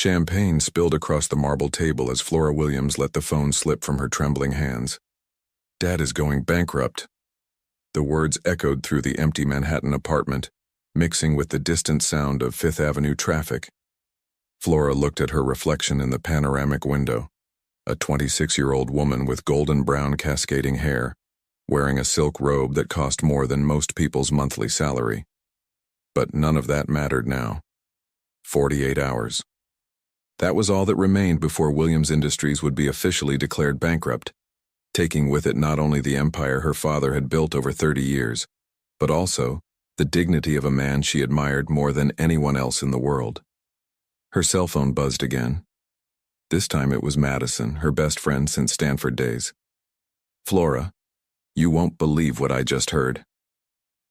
Champagne spilled across the marble table as Flora Williams let the phone slip from her trembling hands. "Dad is going bankrupt." The words echoed through the empty Manhattan apartment, mixing with the distant sound of Fifth Avenue traffic. Flora looked at her reflection in the panoramic window, a 26-year-old woman with golden brown cascading hair, wearing a silk robe that cost more than most people's monthly salary. But none of that mattered now. 48 hours. That was all that remained before Williams Industries would be officially declared bankrupt, taking with it not only the empire her father had built over 30 years, but also the dignity of a man she admired more than anyone else in the world. Her cell phone buzzed again. This time it was Madison, her best friend since Stanford days. "Flora, you won't believe what I just heard."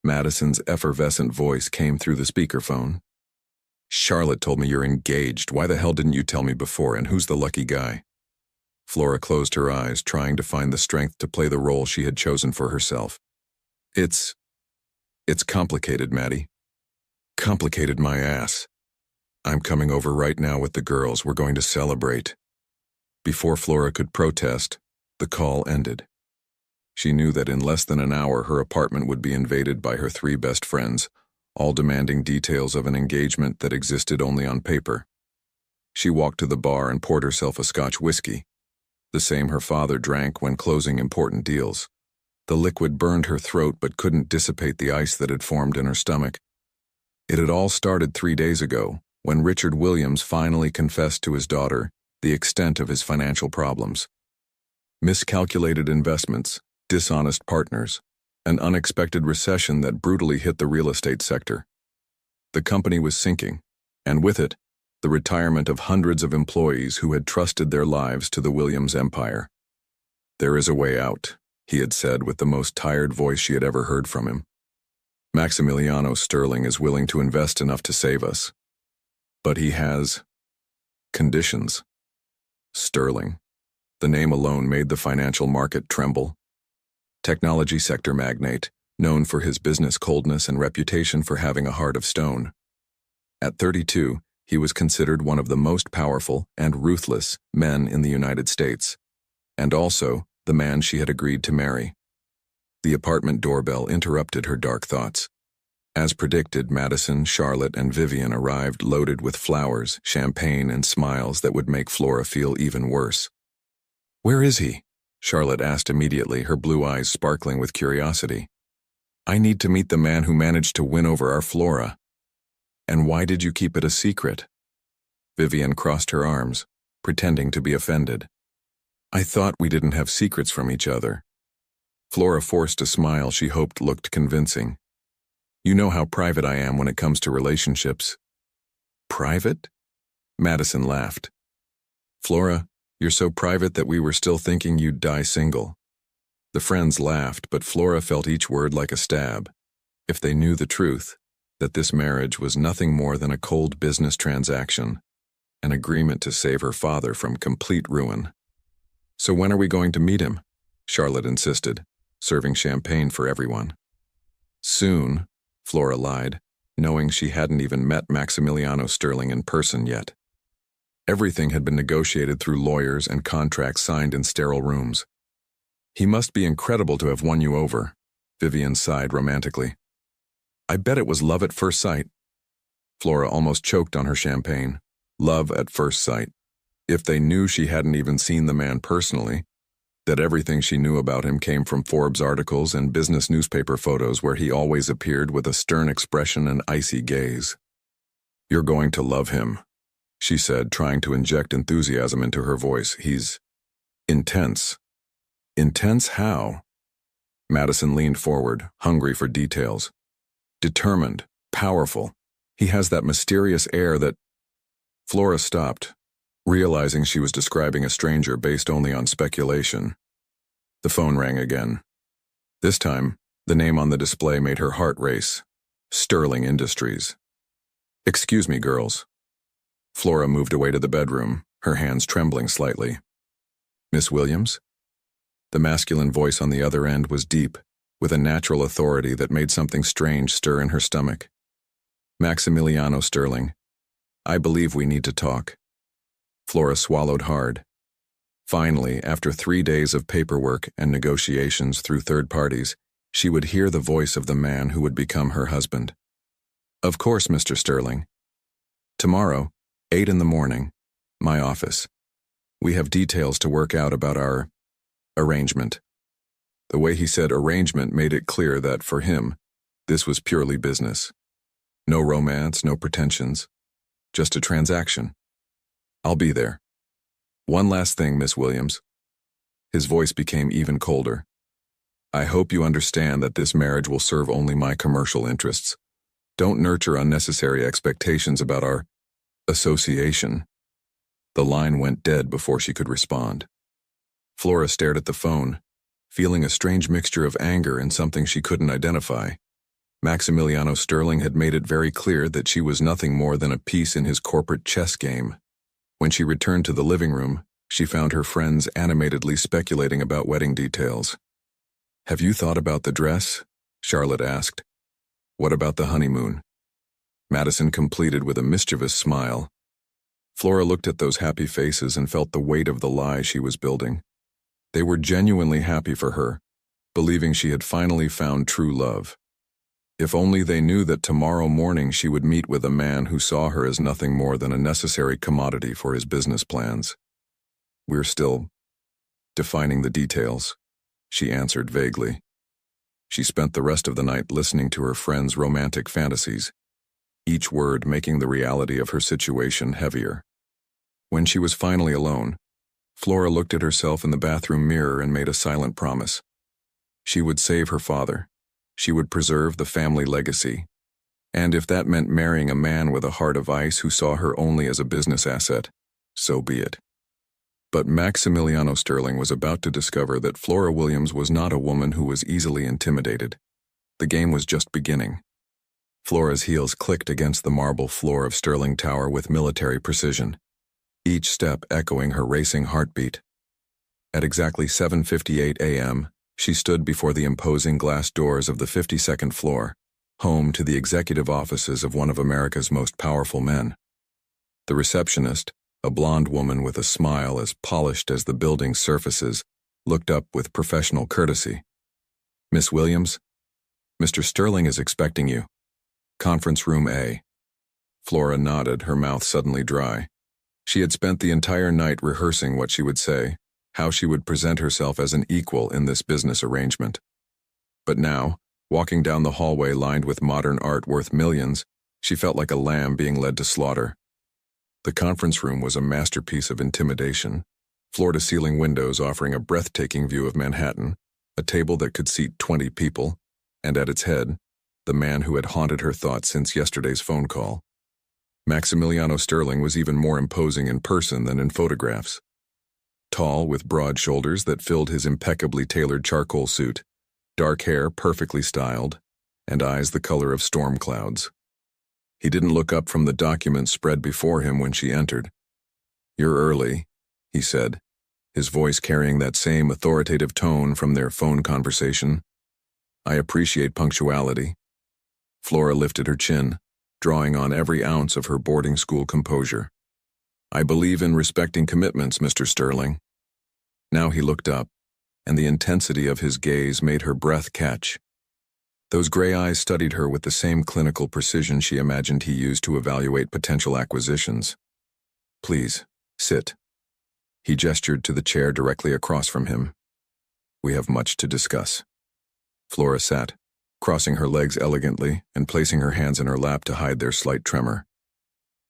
Madison's effervescent voice came through the speakerphone. "Charlotte told me you're engaged. Why the hell didn't you tell me before, and who's the lucky guy?" Flora closed her eyes, trying to find the strength to play the role she had chosen for herself. It's complicated, Maddie. Complicated my ass. I'm coming over right now with the girls. We're going to celebrate." Before Flora could protest, the call ended. She knew that in less than an hour her apartment would be invaded by her 3 best friends, all demanding details of an engagement that existed only on paper. She walked to the bar and poured herself a Scotch whiskey, the same her father drank when closing important deals. The liquid burned her throat but couldn't dissipate the ice that had formed in her stomach. It had all started 3 days ago, when Richard Williams finally confessed to his daughter the extent of his financial problems. Miscalculated investments, dishonest partners, an unexpected recession that brutally hit the real estate sector. The company was sinking, and with it, the retirement of hundreds of employees who had trusted their lives to the Williams empire. "There is a way out," he had said with the most tired voice she had ever heard from him. "Maximiliano Sterling is willing to invest enough to save us. But he has conditions." Sterling. The name alone made the financial market tremble. Technology sector magnate, known for his business coldness and reputation for having a heart of stone. At 32, he was considered one of the most powerful and ruthless men in the United States, and also the man she had agreed to marry. The apartment doorbell interrupted her dark thoughts. As predicted, Madison, Charlotte, and Vivian arrived loaded with flowers, champagne, and smiles that would make Flora feel even worse. "Where is he?" Charlotte asked immediately, her blue eyes sparkling with curiosity. "I need to meet the man who managed to win over our Flora." "And why did you keep it a secret?" Vivian crossed her arms, pretending to be offended. "I thought we didn't have secrets from each other." Flora forced a smile she hoped looked convincing. "You know how private I am when it comes to relationships." "Private?" Madison laughed. "Flora, you're so private that we were still thinking you'd die single." The friends laughed, but Flora felt each word like a stab. If they knew the truth, that this marriage was nothing more than a cold business transaction, an agreement to save her father from complete ruin. "So when are we going to meet him?" Charlotte insisted, serving champagne for everyone. "Soon," Flora lied, knowing she hadn't even met Maximiliano Sterling in person yet. Everything had been negotiated through lawyers and contracts signed in sterile rooms. "He must be incredible to have won you over," Vivian sighed romantically. "I bet it was love at first sight." Flora almost choked on her champagne. Love at first sight. If they knew she hadn't even seen the man personally, that everything she knew about him came from Forbes articles and business newspaper photos where he always appeared with a stern expression and icy gaze. "You're going to love him," she said, trying to inject enthusiasm into her voice. "He's intense." "Intense how?" Madison leaned forward, hungry for details. "Determined, powerful. He has that mysterious air that—" Flora stopped, realizing she was describing a stranger based only on speculation. The phone rang again. This time, the name on the display made her heart race. Sterling Industries. "Excuse me, girls." Flora moved away to the bedroom, her hands trembling slightly. "Miss Williams?" The masculine voice on the other end was deep, with a natural authority that made something strange stir in her stomach. "Maximiliano Sterling, I believe we need to talk." Flora swallowed hard. Finally, after 3 days of paperwork and negotiations through third parties, she would hear the voice of the man who would become her husband. "Of course, Mr. Sterling. Tomorrow, 8 in the morning, my office. We have details to work out about our arrangement." The way he said arrangement made it clear that, for him, this was purely business. No romance, no pretensions. Just a transaction. "I'll be there. One last thing, Miss Williams." His voice became even colder. "I hope you understand that this marriage will serve only my commercial interests. Don't nurture unnecessary expectations about our association." The line went dead before she could respond. Flora stared at the phone, feeling a strange mixture of anger and something she couldn't identify. Maximiliano Sterling had made it very clear that she was nothing more than a piece in his corporate chess game. When she returned to the living room, she found her friends animatedly speculating about wedding details. "Have you thought about the dress?" Charlotte asked. "What about the honeymoon?" Madison completed with a mischievous smile. Flora looked at those happy faces and felt the weight of the lie she was building. They were genuinely happy for her, believing she had finally found true love. If only they knew that tomorrow morning she would meet with a man who saw her as nothing more than a necessary commodity for his business plans. "We're still defining the details," she answered vaguely. She spent the rest of the night listening to her friends' romantic fantasies, each word making the reality of her situation heavier. When she was finally alone, Flora looked at herself in the bathroom mirror and made a silent promise. She would save her father. She would preserve the family legacy. And if that meant marrying a man with a heart of ice who saw her only as a business asset, so be it. But Maximiliano Sterling was about to discover that Flora Williams was not a woman who was easily intimidated. The game was just beginning. Flora's heels clicked against the marble floor of Sterling Tower with military precision, each step echoing her racing heartbeat. At exactly 7:58 a.m., she stood before the imposing glass doors of the 52nd floor, home to the executive offices of one of America's most powerful men. The receptionist, a blonde woman with a smile as polished as the building's surfaces, looked up with professional courtesy. "Miss Williams, Mr. Sterling is expecting you. Conference room A." Flora nodded, her mouth suddenly dry. She had spent the entire night rehearsing what she would say, how she would present herself as an equal in this business arrangement. But now, walking down the hallway lined with modern art worth millions, she felt like a lamb being led to slaughter. The conference room was a masterpiece of intimidation, floor-to-ceiling windows offering a breathtaking view of Manhattan, a table that could seat 20 people, and at its head, the man who had haunted her thoughts since yesterday's phone call. Maximiliano Sterling was even more imposing in person than in photographs. Tall, with broad shoulders that filled his impeccably tailored charcoal suit, dark hair perfectly styled, and eyes the color of storm clouds. He didn't look up from the documents spread before him when she entered. "You're early," he said, his voice carrying that same authoritative tone from their phone conversation. "I appreciate punctuality." Flora lifted her chin, drawing on every ounce of her boarding school composure. "I believe in respecting commitments, Mr. Sterling." Now he looked up, and the intensity of his gaze made her breath catch. Those gray eyes studied her with the same clinical precision she imagined he used to evaluate potential acquisitions. "Please, sit." He gestured to the chair directly across from him. "We have much to discuss." Flora sat, crossing her legs elegantly and placing her hands in her lap to hide their slight tremor.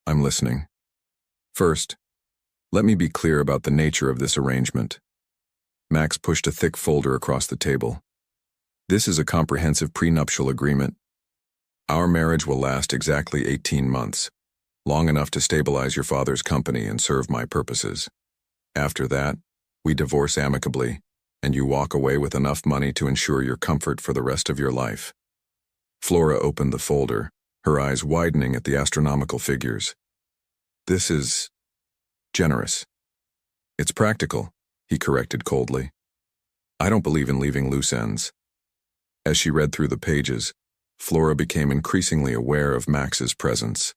"I'm listening. First, let me be clear about the nature of this arrangement." Max pushed a thick folder across the table. "This is a comprehensive prenuptial agreement. Our marriage will last exactly 18 months, long enough to stabilize your father's company and serve my purposes. After that, we divorce amicably, and you walk away with enough money to ensure your comfort for the rest of your life." Flora opened the folder, her eyes widening at the astronomical figures. "This is generous." "It's practical," he corrected coldly. "I don't believe in leaving loose ends." As she read through the pages, Flora became increasingly aware of Max's presence.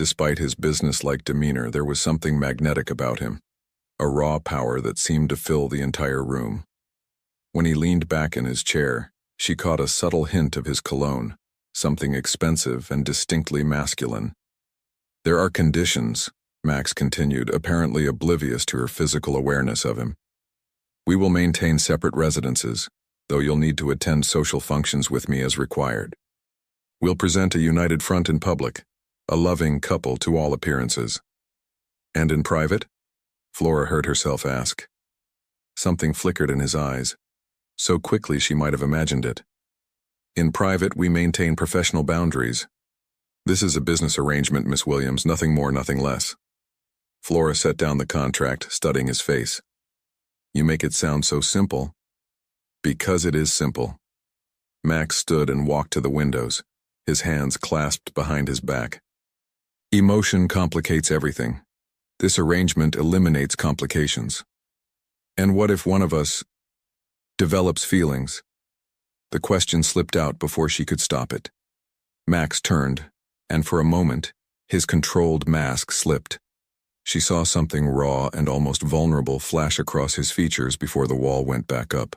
Despite his business-like demeanor, there was something magnetic about him, a raw power that seemed to fill the entire room. When he leaned back in his chair, she caught a subtle hint of his cologne, something expensive and distinctly masculine. "There are conditions," Max continued, apparently oblivious to her physical awareness of him. "We will maintain separate residences, though you'll need to attend social functions with me as required. We'll present a united front in public, a loving couple to all appearances." "And in private?" Flora heard herself ask. Something flickered in his eyes, so quickly she might have imagined it. "In private, we maintain professional boundaries. This is a business arrangement, Miss Williams, nothing more, nothing less." Flora set down the contract, studying his face. "You make it sound so simple." "Because it is simple." Max stood and walked to the windows, his hands clasped behind his back. "Emotion complicates everything. This arrangement eliminates complications. And what if one of us develops feelings?" The question slipped out before she could stop it. Max turned, and for a moment, his controlled mask slipped. She saw something raw and almost vulnerable flash across his features before the wall went back up.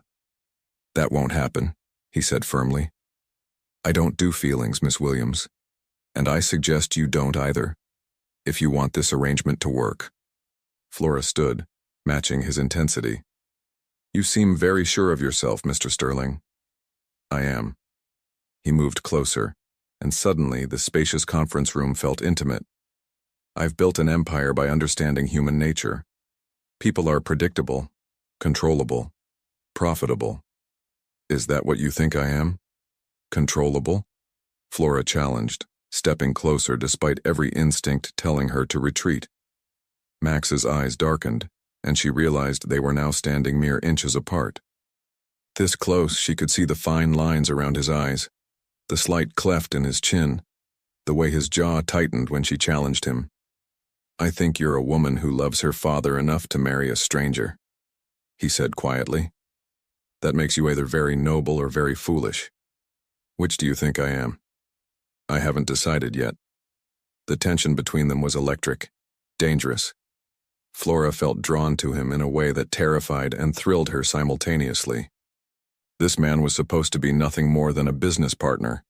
"That won't happen," he said firmly. "I don't do feelings, Miss Williams, and I suggest you don't either, if you want this arrangement to work." Flora stood, matching his intensity. "You seem very sure of yourself, Mr. Sterling." "I am." He moved closer, and suddenly the spacious conference room felt intimate. "I've built an empire by understanding human nature. People are predictable, controllable, profitable. Is that what you think I am? Controllable?" Flora challenged, stepping closer despite every instinct telling her to retreat. Max's eyes darkened, and she realized they were now standing mere inches apart. This close, she could see the fine lines around his eyes, the slight cleft in his chin, the way his jaw tightened when she challenged him. "I think you're a woman who loves her father enough to marry a stranger," he said quietly. "That makes you either very noble or very foolish. Which do you think I am?" "I haven't decided yet." The tension between them was electric, dangerous. Flora felt drawn to him in a way that terrified and thrilled her simultaneously. This man was supposed to be nothing more than a business partner,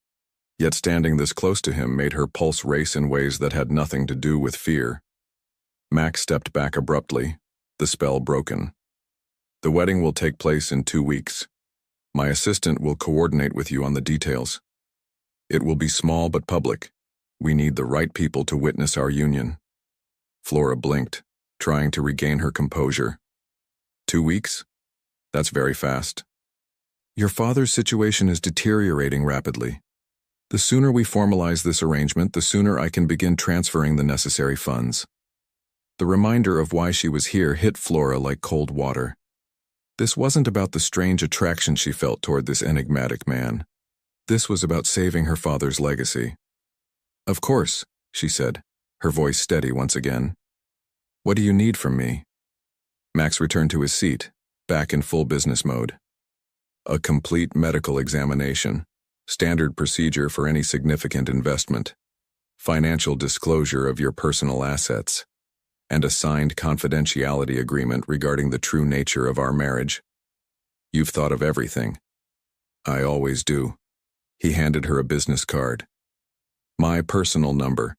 yet standing this close to him made her pulse race in ways that had nothing to do with fear. Max stepped back abruptly, the spell broken. "The wedding will take place in 2 weeks. My assistant will coordinate with you on the details. It will be small but public. We need the right people to witness our union." Flora blinked, trying to regain her composure. 2 weeks? That's very fast. "Your father's situation is deteriorating rapidly. The sooner we formalize this arrangement, the sooner I can begin transferring the necessary funds." The reminder of why she was here hit Flora like cold water. This wasn't about the strange attraction she felt toward this enigmatic man. This was about saving her father's legacy. "Of course," she said, her voice steady once again. "What do you need from me?" Max returned to his seat, back in full business mode. "A complete medical examination, standard procedure for any significant investment, financial disclosure of your personal assets, and a signed confidentiality agreement regarding the true nature of our marriage. You've thought of everything." "I always do." He handed her a business card. "My personal number.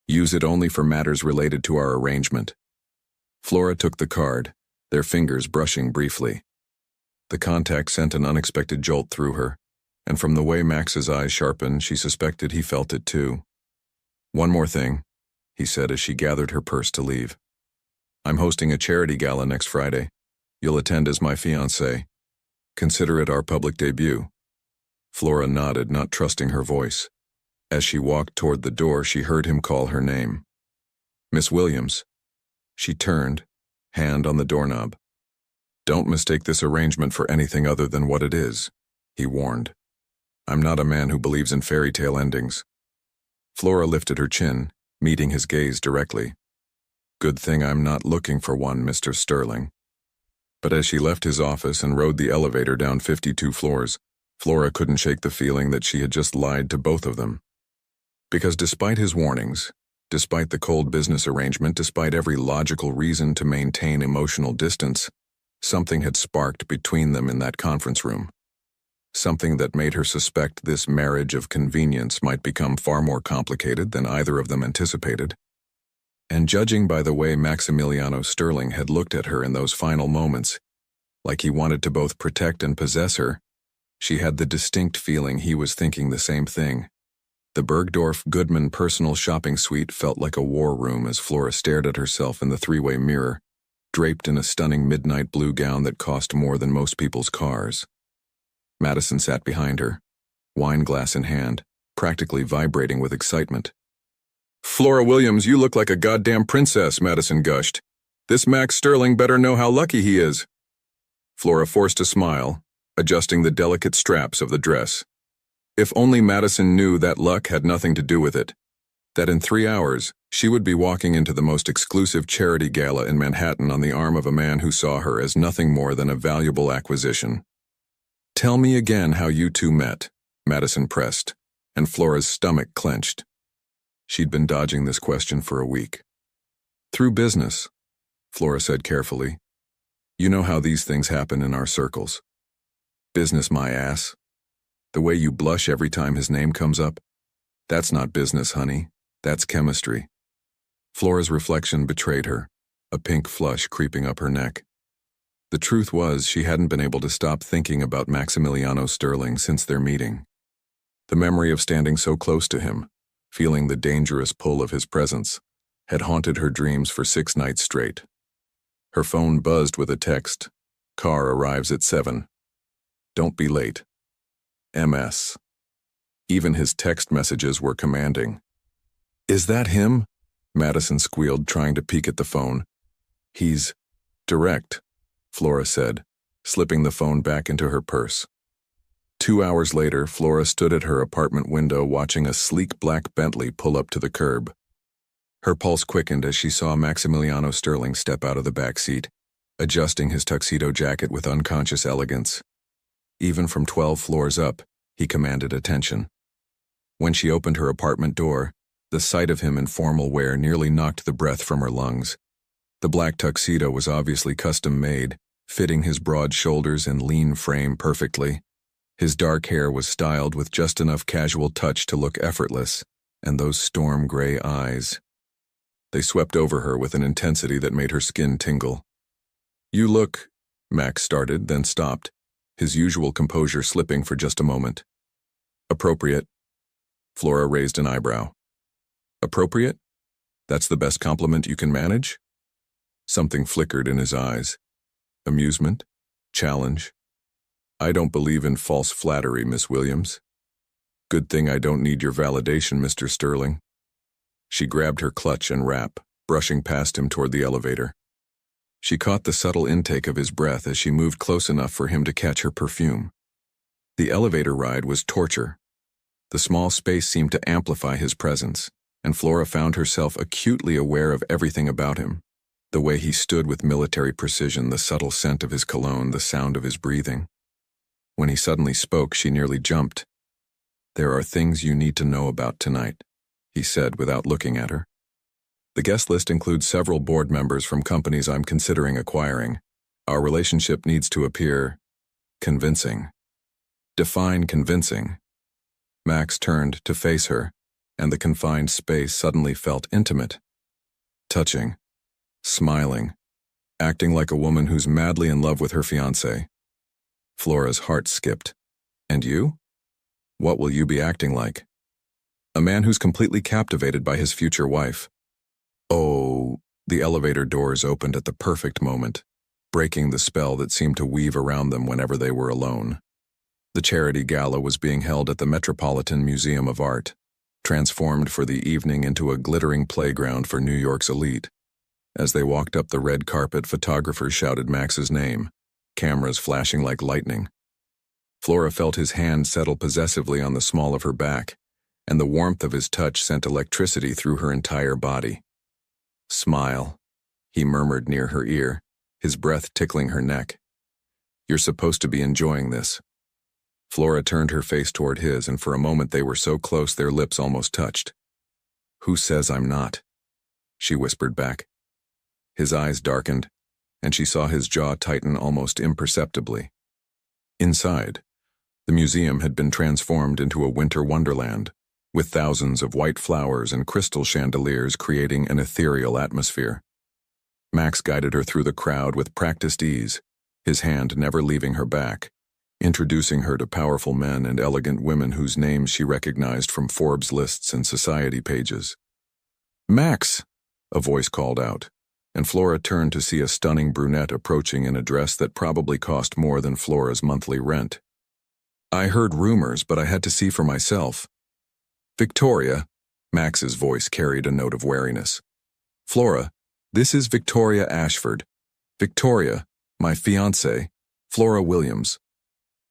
Use it only for matters related to our arrangement." Flora took the card, their fingers brushing briefly. The contact sent an unexpected jolt through her, and from the way Max's eyes sharpened, she suspected he felt it too. "One more thing," he said as she gathered her purse to leave. "I'm hosting a charity gala next Friday. You'll attend as my fiancée. Consider it our public debut." Flora nodded, not trusting her voice. As she walked toward the door, she heard him call her name. "Miss Williams." She turned, hand on the doorknob. "Don't mistake this arrangement for anything other than what it is," he warned. "I'm not a man who believes in fairy tale endings." Flora lifted her chin, meeting his gaze directly. "Good thing I'm not looking for one, Mr. Sterling." But as she left his office and rode the elevator down 52 floors, Flora couldn't shake the feeling that she had just lied to both of them. Because despite his warnings, Despite the cold business arrangement, despite every logical reason to maintain emotional distance, something had sparked between them in that conference room. Something that made her suspect this marriage of convenience might become far more complicated than either of them anticipated. And judging by the way Maximiliano Sterling had looked at her in those final moments, like he wanted to both protect and possess her, she had the distinct feeling he was thinking the same thing. The Bergdorf Goodman personal shopping suite felt like a war room as Flora stared at herself in the three-way mirror, draped in a stunning midnight blue gown that cost more than most people's cars. Madison sat behind her, wine glass in hand, practically vibrating with excitement. "Flora Williams, you look like a goddamn princess," Madison gushed. "This Max Sterling better know how lucky he is." Flora forced a smile, adjusting the delicate straps of the dress. If only Madison knew that luck had nothing to do with it, that in 3 hours she would be walking into the most exclusive charity gala in Manhattan on the arm of a man who saw her as nothing more than a valuable acquisition. "Tell me again how you two met," Madison pressed, and Flora's stomach clenched. She'd been dodging this question for a week. "Through business," Flora said carefully. "You know how these things happen in our circles." "Business, my ass. The way you blush every time his name comes up? That's not business, honey. That's chemistry." Flora's reflection betrayed her, a pink flush creeping up her neck. The truth was, she hadn't been able to stop thinking about Maximiliano Sterling since their meeting. The memory of standing so close to him, feeling the dangerous pull of his presence, had haunted her dreams for 6 nights straight. Her phone buzzed with a text. "Car arrives at 7. Don't be late. MS." Even his text messages were commanding. "Is that him?" Madison squealed, trying to peek at the phone. "He's direct," Flora said, slipping the phone back into her purse. 2 hours later, Flora stood at her apartment window watching a sleek black Bentley pull up to the curb. Her pulse quickened as she saw Maximiliano Sterling step out of the back seat, adjusting his tuxedo jacket with unconscious elegance. Even from 12 floors up, he commanded attention. When she opened her apartment door, the sight of him in formal wear nearly knocked the breath from her lungs. The black tuxedo was obviously custom-made, fitting his broad shoulders and lean frame perfectly. His dark hair was styled with just enough casual touch to look effortless, and those storm-gray eyes. They swept over her with an intensity that made her skin tingle. "You look," Max started, then stopped, his usual composure slipping for just a moment. "Appropriate." Flora raised an eyebrow. "Appropriate? That's the best compliment you can manage?" Something flickered in his eyes. Amusement? Challenge? "I don't believe in false flattery, Miss Williams." "Good thing I don't need your validation, Mr. Sterling." She grabbed her clutch and wrap, brushing past him toward the elevator. She caught the subtle intake of his breath as she moved close enough for him to catch her perfume. The elevator ride was torture. The small space seemed to amplify his presence, and Flora found herself acutely aware of everything about him. The way he stood with military precision, the subtle scent of his cologne, the sound of his breathing. When he suddenly spoke, she nearly jumped. "There are things you need to know about tonight," he said without looking at her. "The guest list includes several board members from companies I'm considering acquiring. Our relationship needs to appear convincing." Define convincing. Max turned to face her, and the confined space suddenly felt intimate. Touching. Smiling. Acting like a woman who's madly in love with her fiancé. Flora's heart skipped. "And you? What will you be acting like?" "A man who's completely captivated by his future wife." Oh, the elevator doors opened at the perfect moment, breaking the spell that seemed to weave around them whenever they were alone. The charity gala was being held at the Metropolitan Museum of Art, transformed for the evening into a glittering playground for New York's elite. As they walked up the red carpet, photographers shouted Max's name, cameras flashing like lightning. Flora felt his hand settle possessively on the small of her back, and the warmth of his touch sent electricity through her entire body. "Smile," he murmured near her ear, his breath tickling her neck. "You're supposed to be enjoying this." Flora turned her face toward his, and for a moment they were so close their lips almost touched. "Who says I'm not?" she whispered back. His eyes darkened, and she saw his jaw tighten almost imperceptibly. Inside, the museum had been transformed into a winter wonderland, with thousands of white flowers and crystal chandeliers creating an ethereal atmosphere. Max guided her through the crowd with practiced ease, his hand never leaving her back, introducing her to powerful men and elegant women whose names she recognized from Forbes lists and society pages. "Max!" a voice called out, and Flora turned to see a stunning brunette approaching in a dress that probably cost more than Flora's monthly rent. "I heard rumors, but I had to see for myself." "Victoria," Max's voice carried a note of wariness. "Flora, this is Victoria Ashford. Victoria, my fiancée, Flora Williams."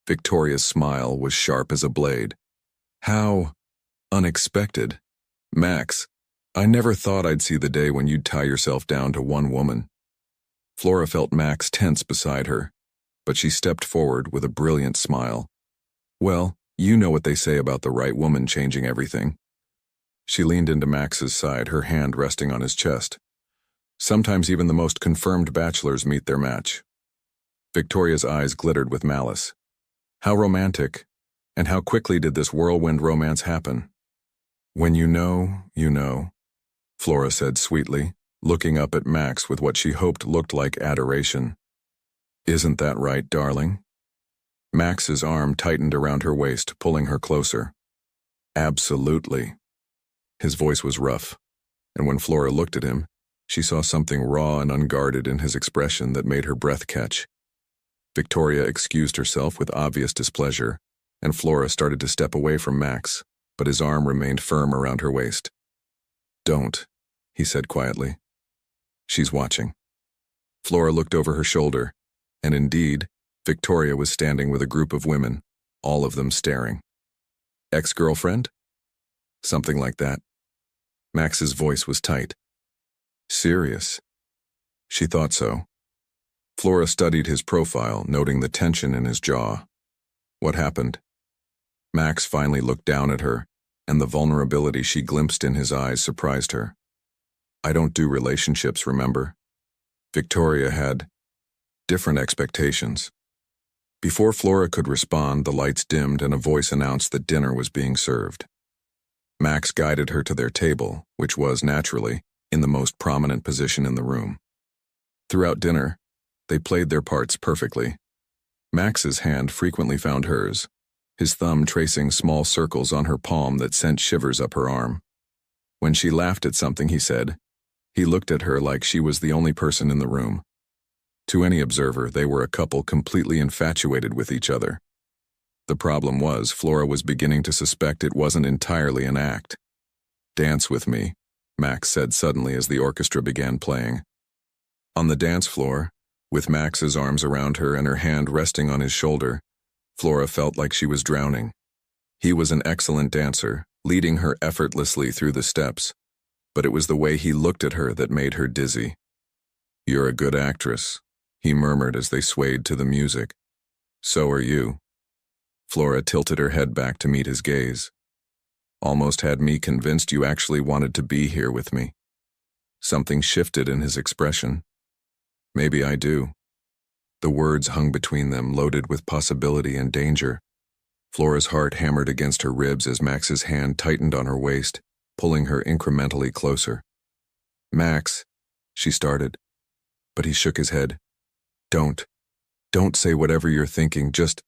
Victoria's smile was sharp as a blade. "How unexpected. Max, I never thought I'd see the day when you'd tie yourself down to one woman." Flora felt Max tense beside her, but she stepped forward with a brilliant smile. "Well, you know what they say about the right woman changing everything." She leaned into Max's side, her hand resting on his chest. "Sometimes even the most confirmed bachelors meet their match." Victoria's eyes glittered with malice. "How romantic, and how quickly did this whirlwind romance happen?" "When you know, you know," Flora said sweetly, looking up at Max with what she hoped looked like adoration. "Isn't that right, darling?" Max's arm tightened around her waist, pulling her closer. "Absolutely." His voice was rough, and when Flora looked at him, she saw something raw and unguarded in his expression that made her breath catch. Victoria excused herself with obvious displeasure, and Flora started to step away from Max, but his arm remained firm around her waist. "Don't," he said quietly. "She's watching." Flora looked over her shoulder, and indeed, Victoria was standing with a group of women, all of them staring. "Ex-girlfriend?" "Something like that." Max's voice was tight. "Serious?" She thought so. Flora studied his profile, noting the tension in his jaw. "What happened?" Max finally looked down at her, and the vulnerability she glimpsed in his eyes surprised her. "I don't do relationships, remember?" Victoria had different expectations. Before Flora could respond, the lights dimmed and a voice announced that dinner was being served. Max guided her to their table, which was, naturally, in the most prominent position in the room. Throughout dinner, they played their parts perfectly. Max's hand frequently found hers, his thumb tracing small circles on her palm that sent shivers up her arm. When she laughed at something he said, he looked at her like she was the only person in the room. To any observer, they were a couple completely infatuated with each other. The problem was, Flora was beginning to suspect it wasn't entirely an act. "Dance with me," Max said suddenly as the orchestra began playing. On the dance floor, with Max's arms around her and her hand resting on his shoulder, Flora felt like she was drowning. He was an excellent dancer, leading her effortlessly through the steps, but it was the way he looked at her that made her dizzy. "You're a good actress," he murmured as they swayed to the music. "So are you." Flora tilted her head back to meet his gaze. "Almost had me convinced you actually wanted to be here with me." Something shifted in his expression. "Maybe I do." The words hung between them, loaded with possibility and danger. Flora's heart hammered against her ribs as Max's hand tightened on her waist, pulling her incrementally closer. "Max," she started, but he shook his head. Don't say whatever you're thinking, just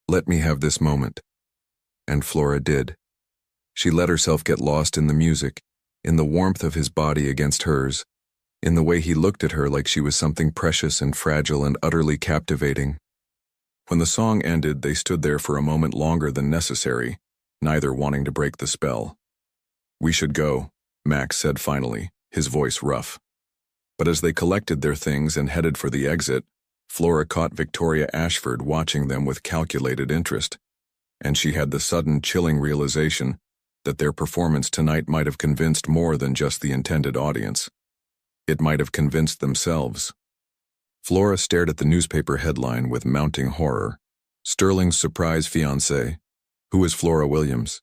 let me have this moment." And Flora did. She let herself get lost in the music, in the warmth of his body against hers, in the way he looked at her like she was something precious and fragile and utterly captivating. When the song ended, they stood there for a moment longer than necessary, neither wanting to break the spell. "We should go," Max said finally, his voice rough. But as they collected their things and headed for the exit, Flora caught Victoria Ashford watching them with calculated interest, and she had the sudden chilling realization that their performance tonight might have convinced more than just the intended audience. It might have convinced themselves. Flora stared at the newspaper headline with mounting horror. "Sterling's surprise fiancé. Who is Flora Williams?"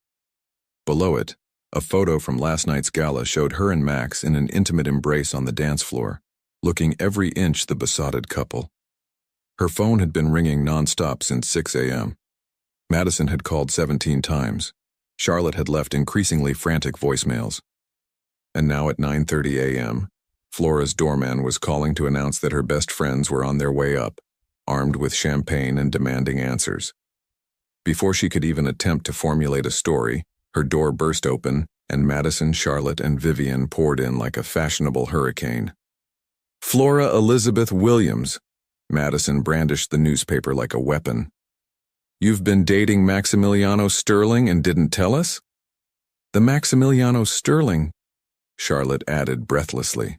Below it, A photo from last night's gala showed her and Max in an intimate embrace on the dance floor, looking every inch the besotted couple. Her phone had been ringing nonstop since 6 a.m. Madison had called 17 times. Charlotte had left increasingly frantic voicemails. And now at 9:30 a.m., Flora's doorman was calling to announce that her best friends were on their way up, armed with champagne and demanding answers. Before she could even attempt to formulate a story, her door burst open, and Madison, Charlotte, and Vivian poured in like a fashionable hurricane. Flora Elizabeth Williams. Madison brandished the newspaper like a weapon. You've been dating Maximiliano Sterling and didn't tell us? The Maximiliano Sterling, Charlotte added breathlessly.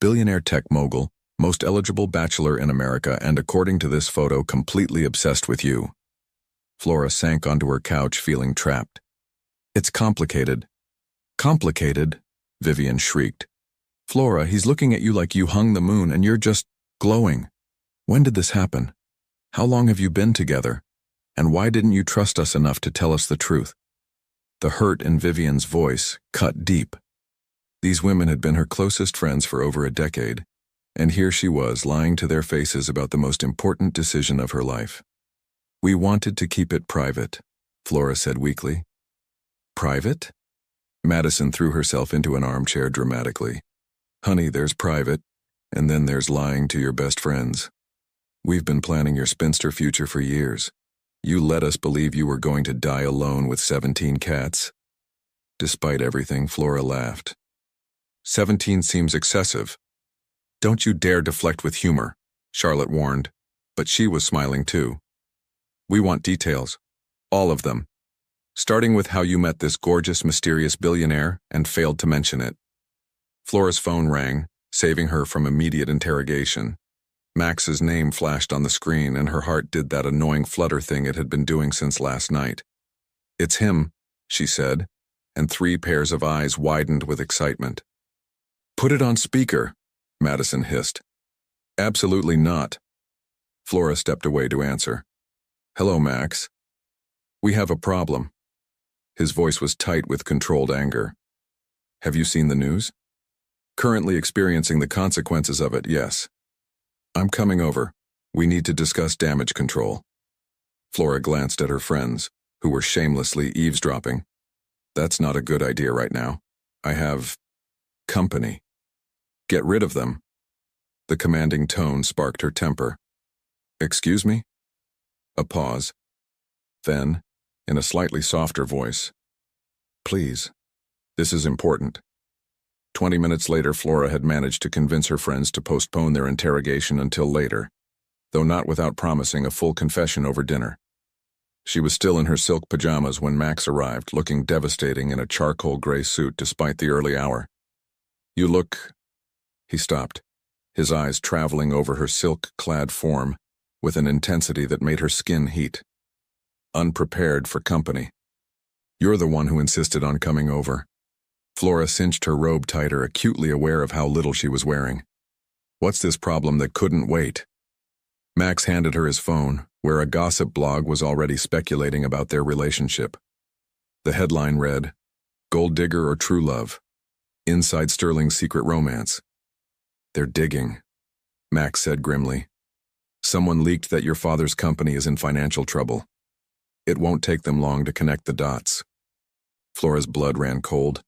Billionaire tech mogul, most eligible bachelor in America, and according to this photo, completely obsessed with you. Flora sank onto her couch, feeling trapped. It's complicated. Complicated? Vivian shrieked. Flora, he's looking at you like you hung the moon and you're just glowing. When did this happen? How long have you been together? And why didn't you trust us enough to tell us the truth? The hurt in Vivian's voice cut deep. These women had been her closest friends for over a decade, and here she was lying to their faces about the most important decision of her life. We wanted to keep it private, Flora said weakly. Private? Madison threw herself into an armchair dramatically. Honey, there's private, and then there's lying to your best friends. We've been planning your spinster future for years. You let us believe you were going to die alone with 17 cats. Despite everything, Flora laughed. 17 seems excessive. Don't you dare deflect with humor, Charlotte warned, but she was smiling too. We want details. All of them. Starting with how you met this gorgeous, mysterious billionaire and failed to mention it. Flora's phone rang, saving her from immediate interrogation. Max's name flashed on the screen and her heart did that annoying flutter thing it had been doing since last night. It's him, she said, and 3 pairs of eyes widened with excitement. Put it on speaker, Madison hissed. Absolutely not. Flora stepped away to answer. Hello, Max. We have a problem. His voice was tight with controlled anger. Have you seen the news? Currently experiencing the consequences of it, yes. I'm coming over. We need to discuss damage control. Flora glanced at her friends, who were shamelessly eavesdropping. That's not a good idea right now. I have company. Get rid of them. The commanding tone sparked her temper. Excuse me? A pause. Then, in a slightly softer voice, please, this is important. 20 minutes later, Flora had managed to convince her friends to postpone their interrogation until later, though not without promising a full confession over dinner. She was still in her silk pajamas when Max arrived, looking devastating in a charcoal gray suit despite the early hour. You look... He stopped, his eyes traveling over her silk-clad form with an intensity that made her skin heat. Unprepared for company. You're the one who insisted on coming over. Flora cinched her robe tighter, acutely aware of how little she was wearing. What's this problem that couldn't wait? Max handed her his phone, where a gossip blog was already speculating about their relationship. The headline read, Gold Digger or True Love? Inside Sterling's Secret Romance. They're digging, Max said grimly. Someone leaked that your father's company is in financial trouble. It won't take them long to connect the dots. Flora's blood ran cold.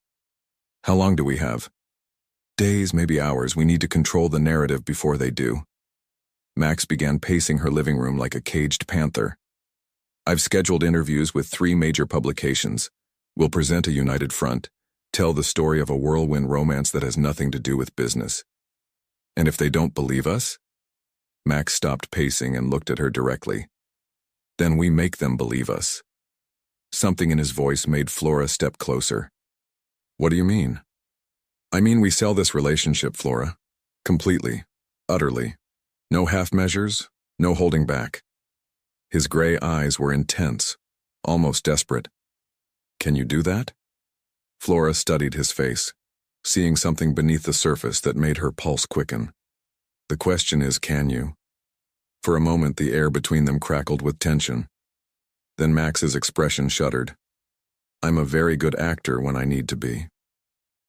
How long do we have? Days, maybe hours. We need to control the narrative before they do. Max began pacing her living room like a caged panther. I've scheduled interviews with 3 major publications. We'll present a united front, tell the story of a whirlwind romance that has nothing to do with business. And if they don't believe us? Max stopped pacing and looked at her directly. Then we make them believe us. Something in his voice made Flora step closer. What do you mean? I mean we sell this relationship, Flora. Completely. Utterly. No half measures, no holding back. His gray eyes were intense, almost desperate. Can you do that? Flora studied his face, seeing something beneath the surface that made her pulse quicken. The question is, can you? For a moment, the air between them crackled with tension. Then Max's expression shuddered. I'm a very good actor when I need to be.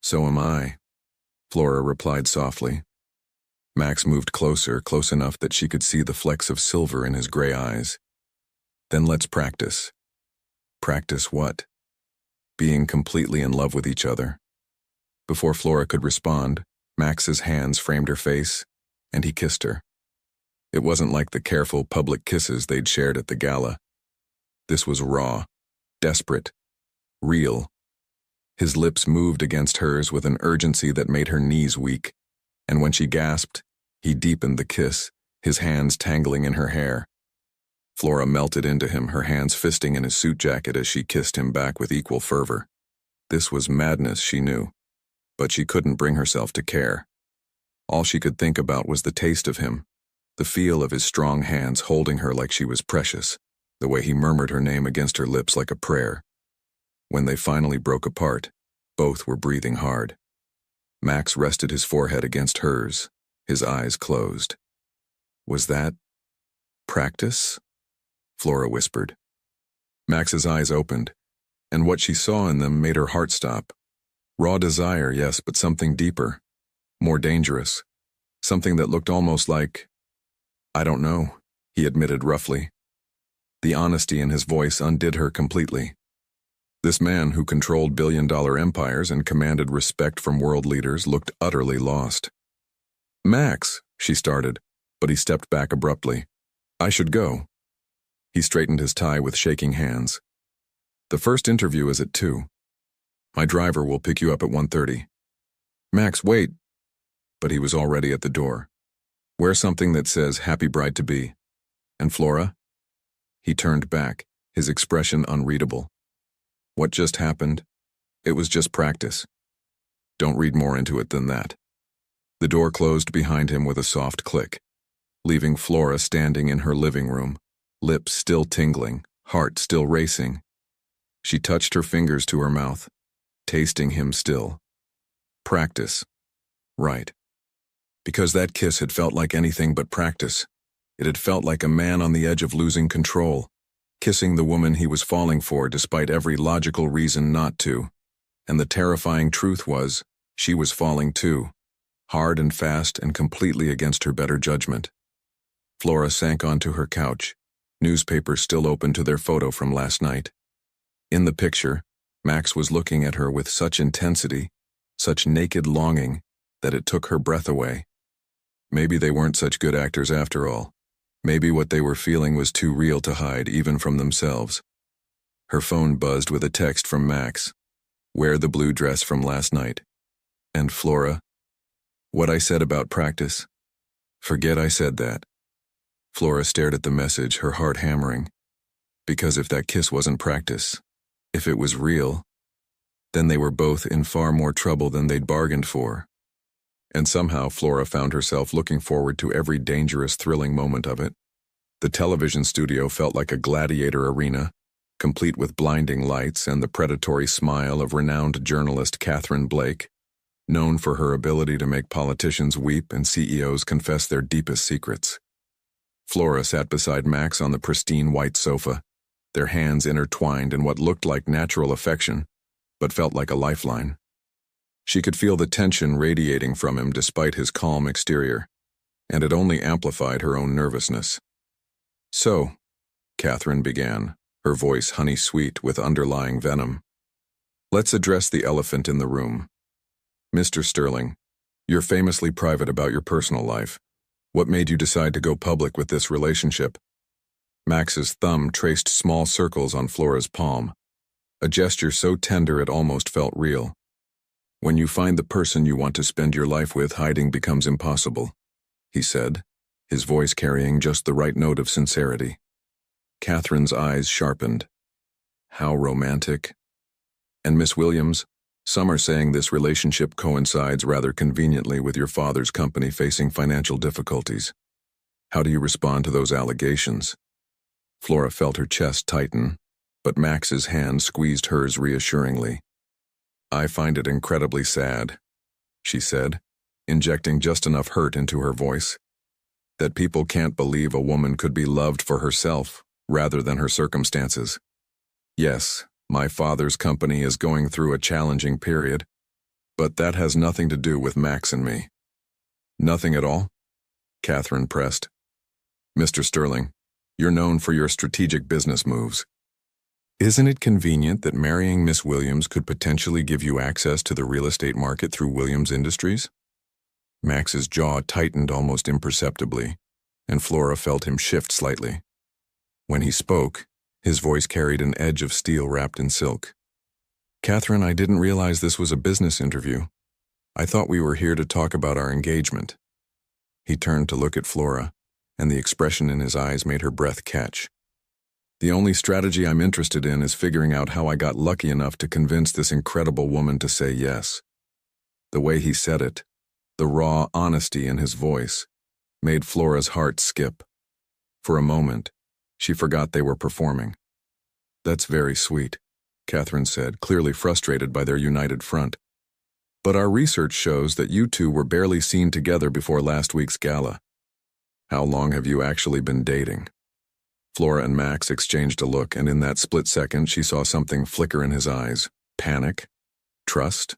So am I, Flora replied softly. Max moved closer, close enough that she could see the flecks of silver in his gray eyes. Then let's practice. Practice what? Being completely in love with each other. Before Flora could respond, Max's hands framed her face, and he kissed her. It wasn't like the careful public kisses they'd shared at the gala. This was raw, desperate, real. His lips moved against hers with an urgency that made her knees weak, and when she gasped, he deepened the kiss, his hands tangling in her hair. Flora melted into him, her hands fisting in his suit jacket as she kissed him back with equal fervor. This was madness, she knew, but she couldn't bring herself to care. All she could think about was the taste of him, the feel of his strong hands holding her like she was precious, the way he murmured her name against her lips like a prayer. When they finally broke apart, both were breathing hard. Max rested his forehead against hers, his eyes closed. Was that practice? Flora whispered. Max's eyes opened, and what she saw in them made her heart stop. Raw desire, yes, but something deeper, more dangerous, something that looked almost like, I don't know, he admitted roughly. The honesty in his voice undid her completely. This man who controlled billion-dollar empires and commanded respect from world leaders looked utterly lost. Max, she started, but he stepped back abruptly. I should go. He straightened his tie with shaking hands. The first interview is at 2. My driver will pick you up at 1:30. Max, wait. But he was already at the door. Wear something that says Happy Bride-to-be. And Flora? He turned back, his expression unreadable. What just happened? It was just practice. Don't read more into it than that. The door closed behind him with a soft click, leaving Flora standing in her living room, lips still tingling, heart still racing. She touched her fingers to her mouth, tasting him still. Practice. Right. Because that kiss had felt like anything but practice. It had felt like a man on the edge of losing control, kissing the woman he was falling for despite every logical reason not to. And the terrifying truth was, she was falling too, hard and fast and completely against her better judgment. Flora sank onto her couch, newspapers still open to their photo from last night. In the picture, Max was looking at her with such intensity, such naked longing, that it took her breath away. Maybe they weren't such good actors after all. Maybe what they were feeling was too real to hide even from themselves. Her phone buzzed with a text from Max. Wear the blue dress from last night. And Flora? What I said about practice? Forget I said that. Flora stared at the message, her heart hammering. Because if that kiss wasn't practice, if it was real, then they were both in far more trouble than they'd bargained for. And somehow Flora found herself looking forward to every dangerous, thrilling moment of it. The television studio felt like a gladiator arena, complete with blinding lights and the predatory smile of renowned journalist Catherine Blake, known for her ability to make politicians weep and CEOs confess their deepest secrets. Flora sat beside Max on the pristine white sofa, their hands intertwined in what looked like natural affection, but felt like a lifeline. She could feel the tension radiating from him despite his calm exterior, and it only amplified her own nervousness. So, Catherine began, her voice honey-sweet with underlying venom. Let's address the elephant in the room. Mr. Sterling, you're famously private about your personal life. What made you decide to go public with this relationship? Max's thumb traced small circles on Flora's palm, a gesture so tender it almost felt real. When you find the person you want to spend your life with, hiding becomes impossible, he said, his voice carrying just the right note of sincerity. Catherine's eyes sharpened. How romantic. And Miss Williams, some are saying this relationship coincides rather conveniently with your father's company facing financial difficulties. How do you respond to those allegations? Flora felt her chest tighten, but Max's hand squeezed hers reassuringly. I find it incredibly sad, she said, injecting just enough hurt into her voice, that people can't believe a woman could be loved for herself rather than her circumstances. Yes, My father's company is going through a challenging period, but that has nothing to do with Max and me." "Nothing at all?" Catherine pressed. "Mr. Sterling, you're known for your strategic business moves. Isn't it convenient that marrying Miss Williams could potentially give you access to the real estate market through Williams Industries?" Max's jaw tightened almost imperceptibly, and Flora felt him shift slightly. When he spoke, his voice carried an edge of steel wrapped in silk. "Catherine, I didn't realize this was a business interview. I thought we were here to talk about our engagement." He turned to look at Flora, and the expression in his eyes made her breath catch. "The only strategy I'm interested in is figuring out how I got lucky enough to convince this incredible woman to say yes." The way he said it, the raw honesty in his voice, made Flora's heart skip. For a moment, she forgot they were performing. "That's very sweet," Catherine said, clearly frustrated by their united front. "But our research shows that you two were barely seen together before last week's gala. How long have you actually been dating?" Flora and Max exchanged a look, and in that split second she saw something flicker in his eyes. Panic? Trust?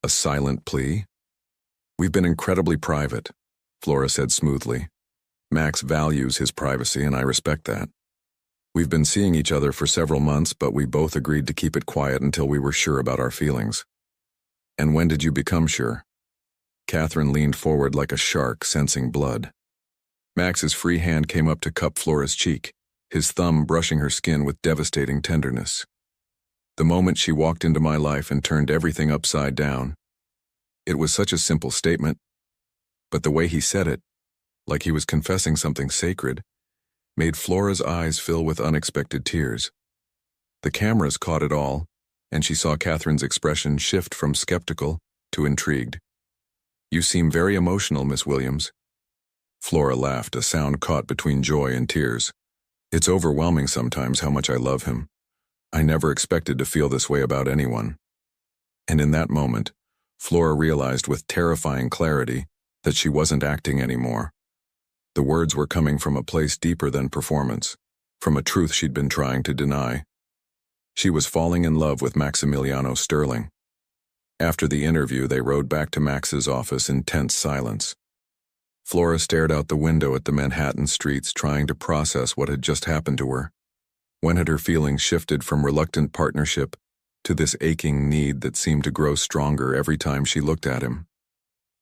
A silent plea? "We've been incredibly private," Flora said smoothly. "Max values his privacy, and I respect that. We've been seeing each other for several months, but we both agreed to keep it quiet until we were sure about our feelings." "And when did you become sure?" Catherine leaned forward like a shark, sensing blood. Max's free hand came up to cup Flora's cheek, his thumb brushing her skin with devastating tenderness. "The moment she walked into my life and turned everything upside down." It was such a simple statement, but the way he said it, like he was confessing something sacred, made Flora's eyes fill with unexpected tears. The cameras caught it all, and she saw Catherine's expression shift from skeptical to intrigued. "You seem very emotional, Miss Williams." Flora laughed, a sound caught between joy and tears. "It's overwhelming sometimes how much I love him. I never expected to feel this way about anyone." And in that moment, Flora realized with terrifying clarity that she wasn't acting anymore. The words were coming from a place deeper than performance, from a truth she'd been trying to deny. She was falling in love with Maximiliano Sterling. After the interview, they rode back to Max's office in tense silence. Flora stared out the window at the Manhattan streets, trying to process what had just happened to her. When had her feelings shifted from reluctant partnership to this aching need that seemed to grow stronger every time she looked at him?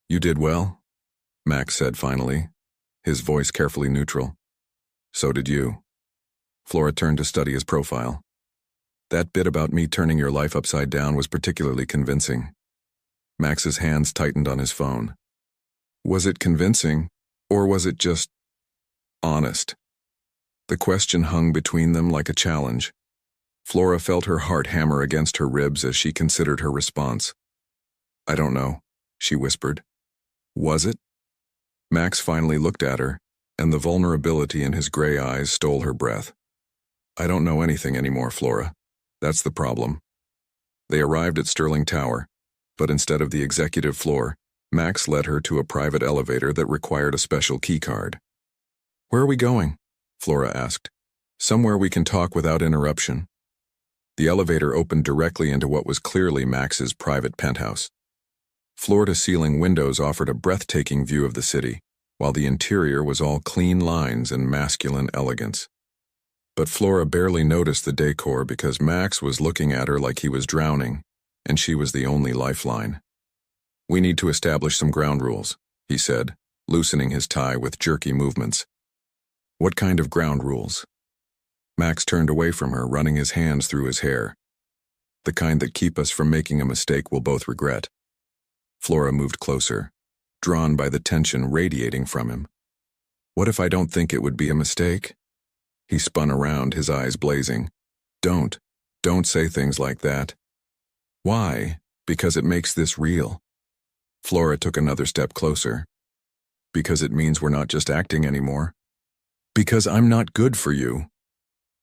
"You did well," Max said finally, his voice carefully neutral. "So did you." Flora turned to study his profile. "That bit about me turning your life upside down was particularly convincing." Max's hands tightened on his phone. Was it convincing, or was it just honest? The question hung between them like a challenge. Flora felt her heart hammer against her ribs as she considered her response. "I don't know," she whispered. "Was it?" Max finally looked at her, and the vulnerability in his gray eyes stole her breath. "I don't know anything anymore, Flora. That's the problem." They arrived at Sterling Tower, but instead of the executive floor, Max led her to a private elevator that required a special keycard. "Where are we going?" Flora asked. "Somewhere we can talk without interruption." The elevator opened directly into what was clearly Max's private penthouse. Floor-to-ceiling windows offered a breathtaking view of the city, while the interior was all clean lines and masculine elegance. But Flora barely noticed the decor because Max was looking at her like he was drowning, and she was the only lifeline. "We need to establish some ground rules," he said, loosening his tie with jerky movements. "What kind of ground rules?" Max turned away from her, running his hands through his hair. "The kind that keep us from making a mistake we'll both regret." Flora moved closer, drawn by the tension radiating from him. "What if I don't think it would be a mistake?" He spun around, his eyes blazing. Don't say things like that." "Why?" "Because it makes this real." Flora took another step closer. "Because it means we're not just acting anymore." "Because I'm not good for you."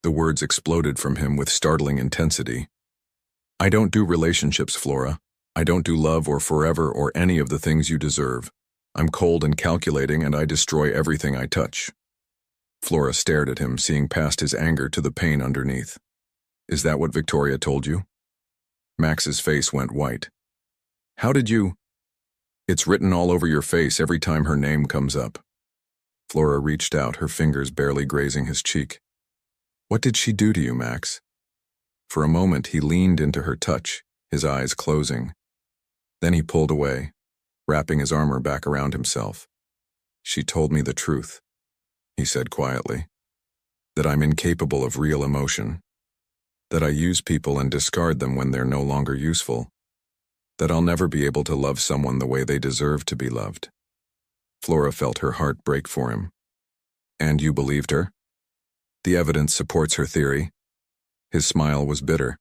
The words exploded from him with startling intensity. "I don't do relationships, Flora. I don't do love or forever or any of the things you deserve. I'm cold and calculating, and I destroy everything I touch." Flora stared at him, seeing past his anger to the pain underneath. Is that what Victoria told you? Max's face went white. How did you? It's written all over your face every time her name comes up. Flora reached out, her fingers barely grazing his cheek. What did she do to you, Max? For a moment, he leaned into her touch, his eyes closing. Then he pulled away, wrapping his armor back around himself. She told me the truth, he said quietly. That I'm incapable of real emotion. That I use people and discard them when they're no longer useful. That I'll never be able to love someone the way they deserve to be loved. Flora felt her heart break for him. And you believed her? The evidence supports her theory. His smile was bitter.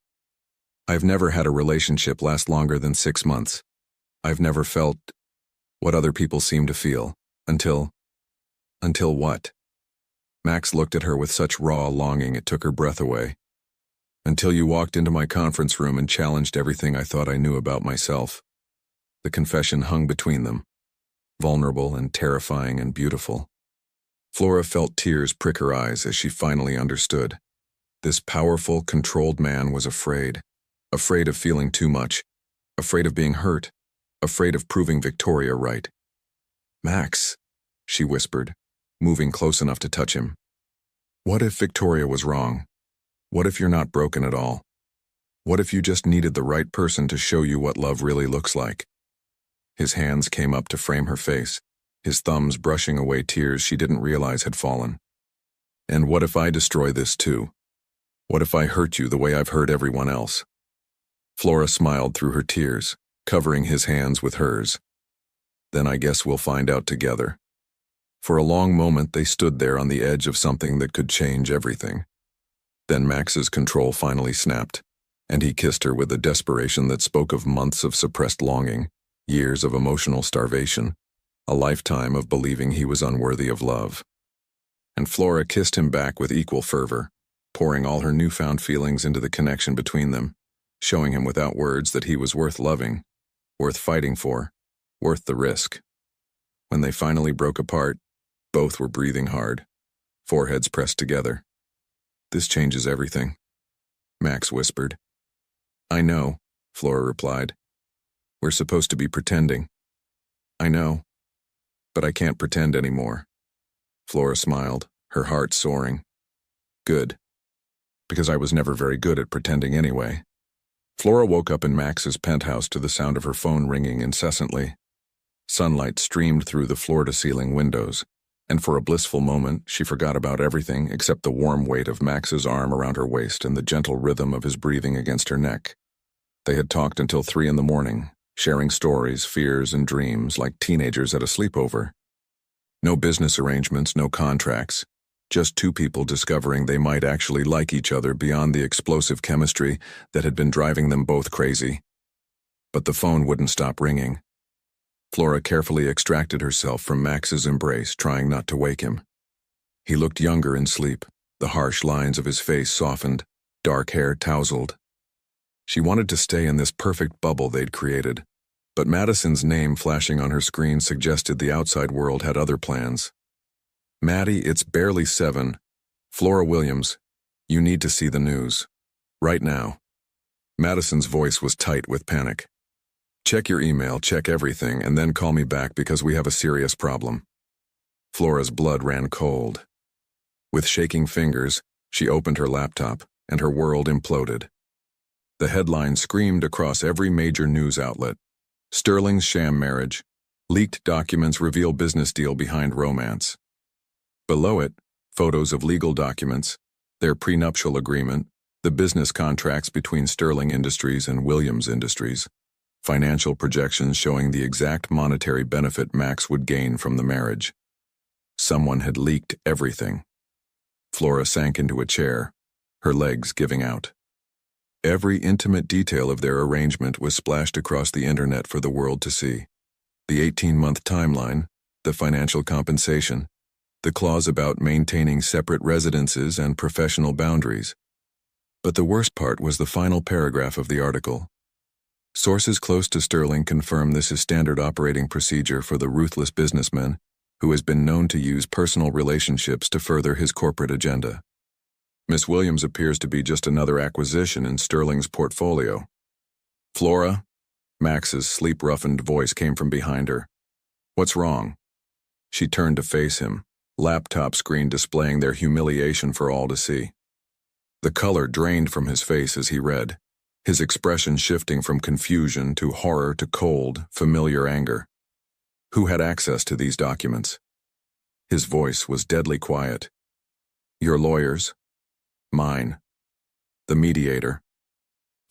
I've never had a relationship last longer than 6 months. I've never felt what other people seem to feel. Until what? Max looked at her with such raw longing it took her breath away. Until you walked into my conference room and challenged everything I thought I knew about myself. The confession hung between them, vulnerable and terrifying and beautiful. Flora felt tears prick her eyes as she finally understood. This powerful, controlled man was afraid. Afraid of feeling too much. Afraid of being hurt. Afraid of proving Victoria right. Max, she whispered, moving close enough to touch him. What if Victoria was wrong? What if you're not broken at all? What if you just needed the right person to show you what love really looks like? His hands came up to frame her face, his thumbs brushing away tears she didn't realize had fallen. And what if I destroy this too? What if I hurt you the way I've hurt everyone else? Flora smiled through her tears, covering his hands with hers. Then I guess we'll find out together. For a long moment they stood there on the edge of something that could change everything. Then Max's control finally snapped, and he kissed her with a desperation that spoke of months of suppressed longing, years of emotional starvation, a lifetime of believing he was unworthy of love. And Flora kissed him back with equal fervor, pouring all her newfound feelings into the connection between them, showing him without words that he was worth loving, worth fighting for, worth the risk. When they finally broke apart, both were breathing hard, foreheads pressed together. This changes everything, Max whispered. I know, Flora replied. We're supposed to be pretending. I know, but I can't pretend anymore. Flora smiled, her heart soaring. Good, because I was never very good at pretending anyway. Flora woke up in Max's penthouse to the sound of her phone ringing incessantly. Sunlight streamed through the floor-to-ceiling windows, and for a blissful moment she forgot about everything except the warm weight of Max's arm around her waist and the gentle rhythm of his breathing against her neck. They had talked until 3 in the morning, sharing stories, fears, and dreams like teenagers at a sleepover. No business arrangements, no contracts, just 2 people discovering they might actually like each other beyond the explosive chemistry that had been driving them both crazy. But the phone wouldn't stop ringing. Flora carefully extracted herself from Max's embrace, trying not to wake him. He looked younger in sleep, the harsh lines of his face softened, dark hair tousled. She wanted to stay in this perfect bubble they'd created, but Madison's name flashing on her screen suggested the outside world had other plans. Maddie, it's barely 7. Flora Williams, you need to see the news. Right now. Madison's voice was tight with panic. Check your email, check everything, and then call me back because we have a serious problem. Flora's blood ran cold. With shaking fingers, she opened her laptop, and her world imploded. The headline screamed across every major news outlet. Sterling's sham marriage. Leaked documents reveal business deal behind romance. Below it, photos of legal documents, their prenuptial agreement, the business contracts between Sterling Industries and Williams Industries. Financial projections showing the exact monetary benefit Max would gain from the marriage. Someone had leaked everything. Flora sank into a chair, her legs giving out. Every intimate detail of their arrangement was splashed across the internet for the world to see. The 18-month timeline, the financial compensation, the clause about maintaining separate residences and professional boundaries. But the worst part was the final paragraph of the article. Sources close to Sterling confirm this is standard operating procedure for the ruthless businessman who has been known to use personal relationships to further his corporate agenda. Miss Williams appears to be just another acquisition in Sterling's portfolio. Flora? Max's sleep-roughened voice came from behind her. What's wrong? She turned to face him, laptop screen displaying their humiliation for all to see. The color drained from his face as he read, his expression shifting from confusion to horror to cold, familiar anger. Who had access to these documents? His voice was deadly quiet. Your lawyers? Mine. The mediator.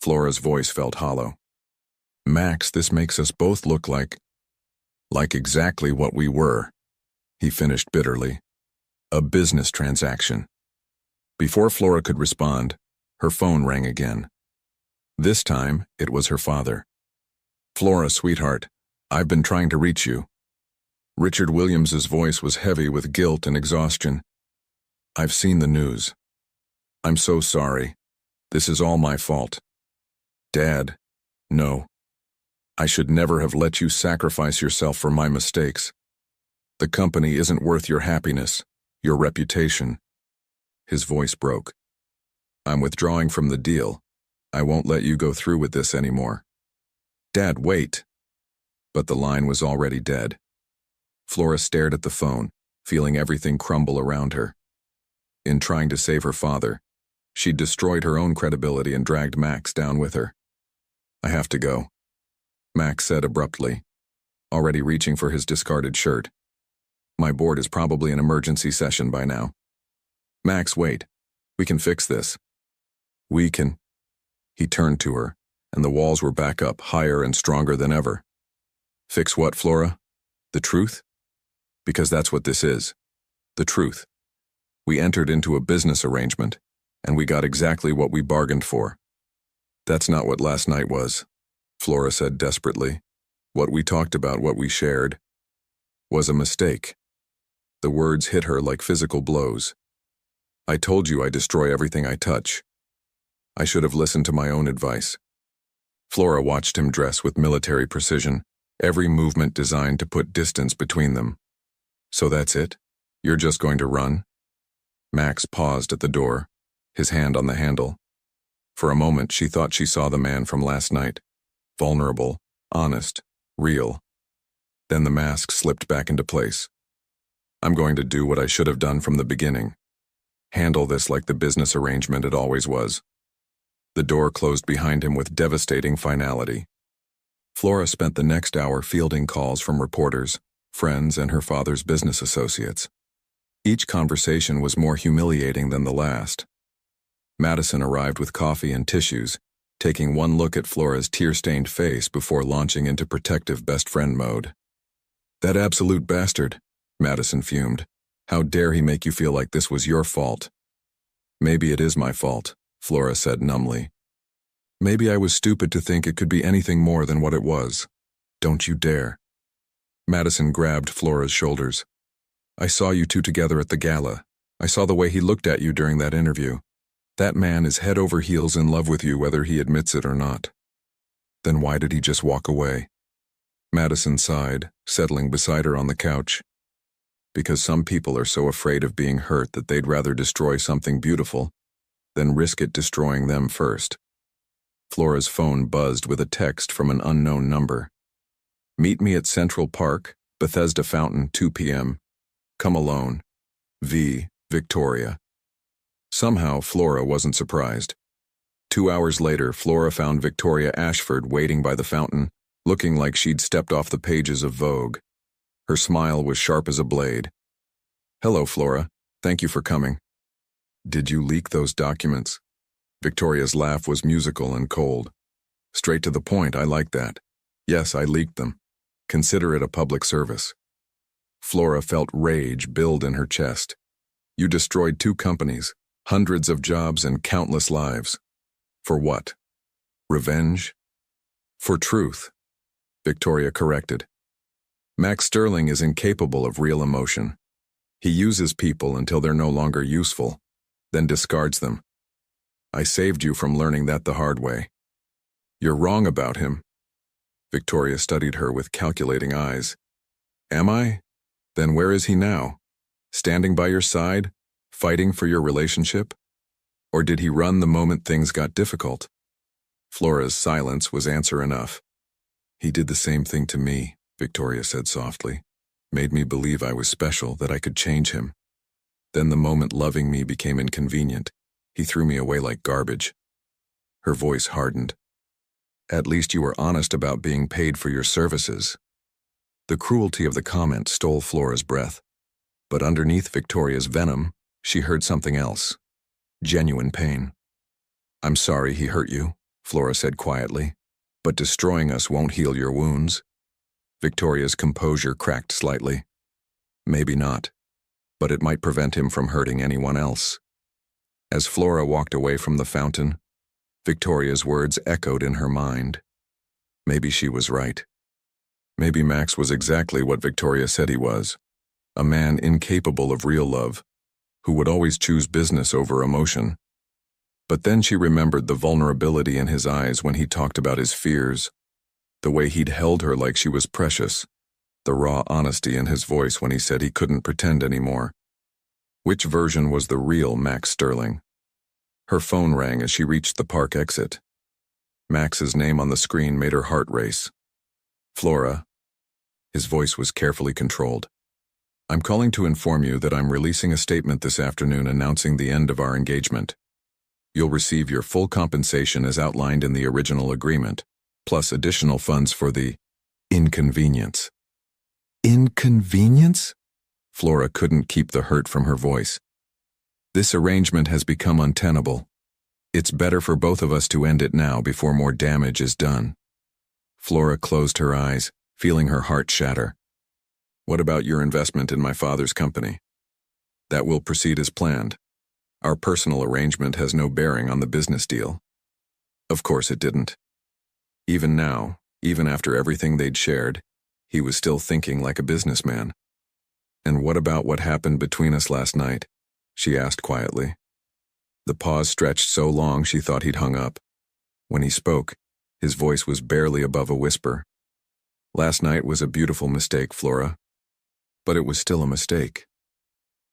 Flora's voice felt hollow. Max, this makes us both look like exactly what we were, he finished bitterly. A business transaction. Before Flora could respond, her phone rang again. This time, it was her father. Flora, sweetheart, I've been trying to reach you. Richard Williams's voice was heavy with guilt and exhaustion. I've seen the news. I'm so sorry. This is all my fault. Dad, no. I should never have let you sacrifice yourself for my mistakes. The company isn't worth your happiness, your reputation. His voice broke. I'm withdrawing from the deal. I won't let you go through with this anymore. Dad, wait. But the line was already dead. Flora stared at the phone, feeling everything crumble around her. In trying to save her father, she'd destroyed her own credibility and dragged Max down with her. I have to go, Max said abruptly, already reaching for his discarded shirt. My board is probably an emergency session by now. Max, wait. We can fix this. We can. He turned to her, and the walls were back up, higher and stronger than ever. Fix what, Flora? The truth? Because that's what this is. The truth. We entered into a business arrangement, and we got exactly what we bargained for. That's not what last night was, Flora said desperately. What we talked about, what we shared, was a mistake. The words hit her like physical blows. I told you I destroy everything I touch. I should have listened to my own advice. Flora watched him dress with military precision, every movement designed to put distance between them. So that's it? You're just going to run? Max paused at the door, his hand on the handle. For a moment, she thought she saw the man from last night. Vulnerable, honest, real. Then the mask slipped back into place. I'm going to do what I should have done from the beginning. Handle this like the business arrangement it always was. The door closed behind him with devastating finality. Flora spent the next hour fielding calls from reporters, friends, and her father's business associates. Each conversation was more humiliating than the last. Madison arrived with coffee and tissues, taking one look at Flora's tear-stained face before launching into protective best friend mode. That absolute bastard, Madison fumed. How dare he make you feel like this was your fault? Maybe it is my fault, Flora said numbly. Maybe I was stupid to think it could be anything more than what it was. Don't you dare. Madison grabbed Flora's shoulders. I saw you two together at the gala. I saw the way he looked at you during that interview. That man is head over heels in love with you whether he admits it or not. Then why did he just walk away? Madison sighed, settling beside her on the couch. Because some people are so afraid of being hurt that they'd rather destroy something beautiful than risk it destroying them first. Flora's phone buzzed with a text from an unknown number. Meet me at Central Park, Bethesda Fountain, 2 p.m. Come alone. V. Victoria. Somehow, Flora wasn't surprised. 2 hours later, Flora found Victoria Ashford waiting by the fountain, looking like she'd stepped off the pages of Vogue. Her smile was sharp as a blade. Hello, Flora. Thank you for coming. Did you leak those documents? Victoria's laugh was musical and cold. Straight to the point, I like that. Yes, I leaked them. Consider it a public service. Flora felt rage build in her chest. You destroyed 2 companies, hundreds of jobs, and countless lives. For what? Revenge? For truth, Victoria corrected. Max Sterling is incapable of real emotion. He uses people until they're no longer useful, then discards them. I saved you from learning that the hard way. You're wrong about him. Victoria studied her with calculating eyes. Am I? Then where is he now? Standing by your side? Fighting for your relationship? Or did he run the moment things got difficult? Flora's silence was answer enough. He did the same thing to me, Victoria said softly. Made me believe I was special, that I could change him. Then the moment loving me became inconvenient. He threw me away like garbage. Her voice hardened. At least you were honest about being paid for your services. The cruelty of the comment stole Flora's breath. But underneath Victoria's venom, she heard something else. Genuine pain. I'm sorry he hurt you, Flora said quietly, but destroying us won't heal your wounds. Victoria's composure cracked slightly. Maybe not, but it might prevent him from hurting anyone else. As Flora walked away from the fountain, Victoria's words echoed in her mind. Maybe she was right. Maybe Max was exactly what Victoria said he was. A man incapable of real love, who would always choose business over emotion. But then she remembered the vulnerability in his eyes when he talked about his fears, the way he'd held her like she was precious, the raw honesty in his voice when he said he couldn't pretend anymore. Which version was the real Max Sterling? Her phone rang as she reached the park exit. Max's name on the screen made her heart race. Flora. His voice was carefully controlled. I'm calling to inform you that I'm releasing a statement this afternoon announcing the end of our engagement. You'll receive your full compensation as outlined in the original agreement, plus additional funds for the inconvenience. Inconvenience? Flora couldn't keep the hurt from her voice. This arrangement has become untenable. It's better for both of us to end it now before more damage is done. Flora closed her eyes, feeling her heart shatter. What about your investment in my father's company? That will proceed as planned. Our personal arrangement has no bearing on the business deal. Of course it didn't. Even now, even after everything they'd shared, he was still thinking like a businessman. And what about what happened between us last night? She asked quietly. The pause stretched so long she thought he'd hung up. When he spoke, his voice was barely above a whisper. Last night was a beautiful mistake, Flora. But it was still a mistake.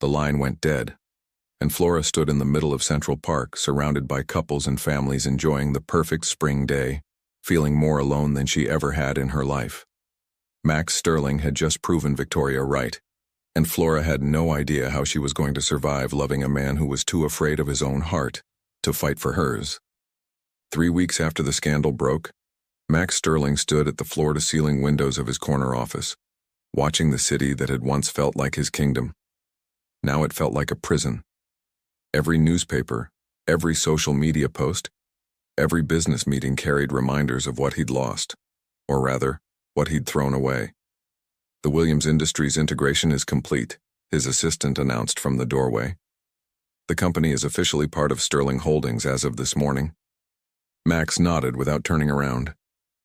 The line went dead, and Flora stood in the middle of Central Park, surrounded by couples and families enjoying the perfect spring day, feeling more alone than she ever had in her life. Max Sterling had just proven Victoria right, and Flora had no idea how she was going to survive loving a man who was too afraid of his own heart to fight for hers. 3 weeks after the scandal broke, Max Sterling stood at the floor-to-ceiling windows of his corner office, watching the city that had once felt like his kingdom. Now it felt like a prison. Every newspaper, every social media post, every business meeting carried reminders of what he'd lost, or rather, what he'd thrown away. The Williams Industries integration is complete, his assistant announced from the doorway. The company is officially part of Sterling Holdings as of this morning. Max nodded without turning around.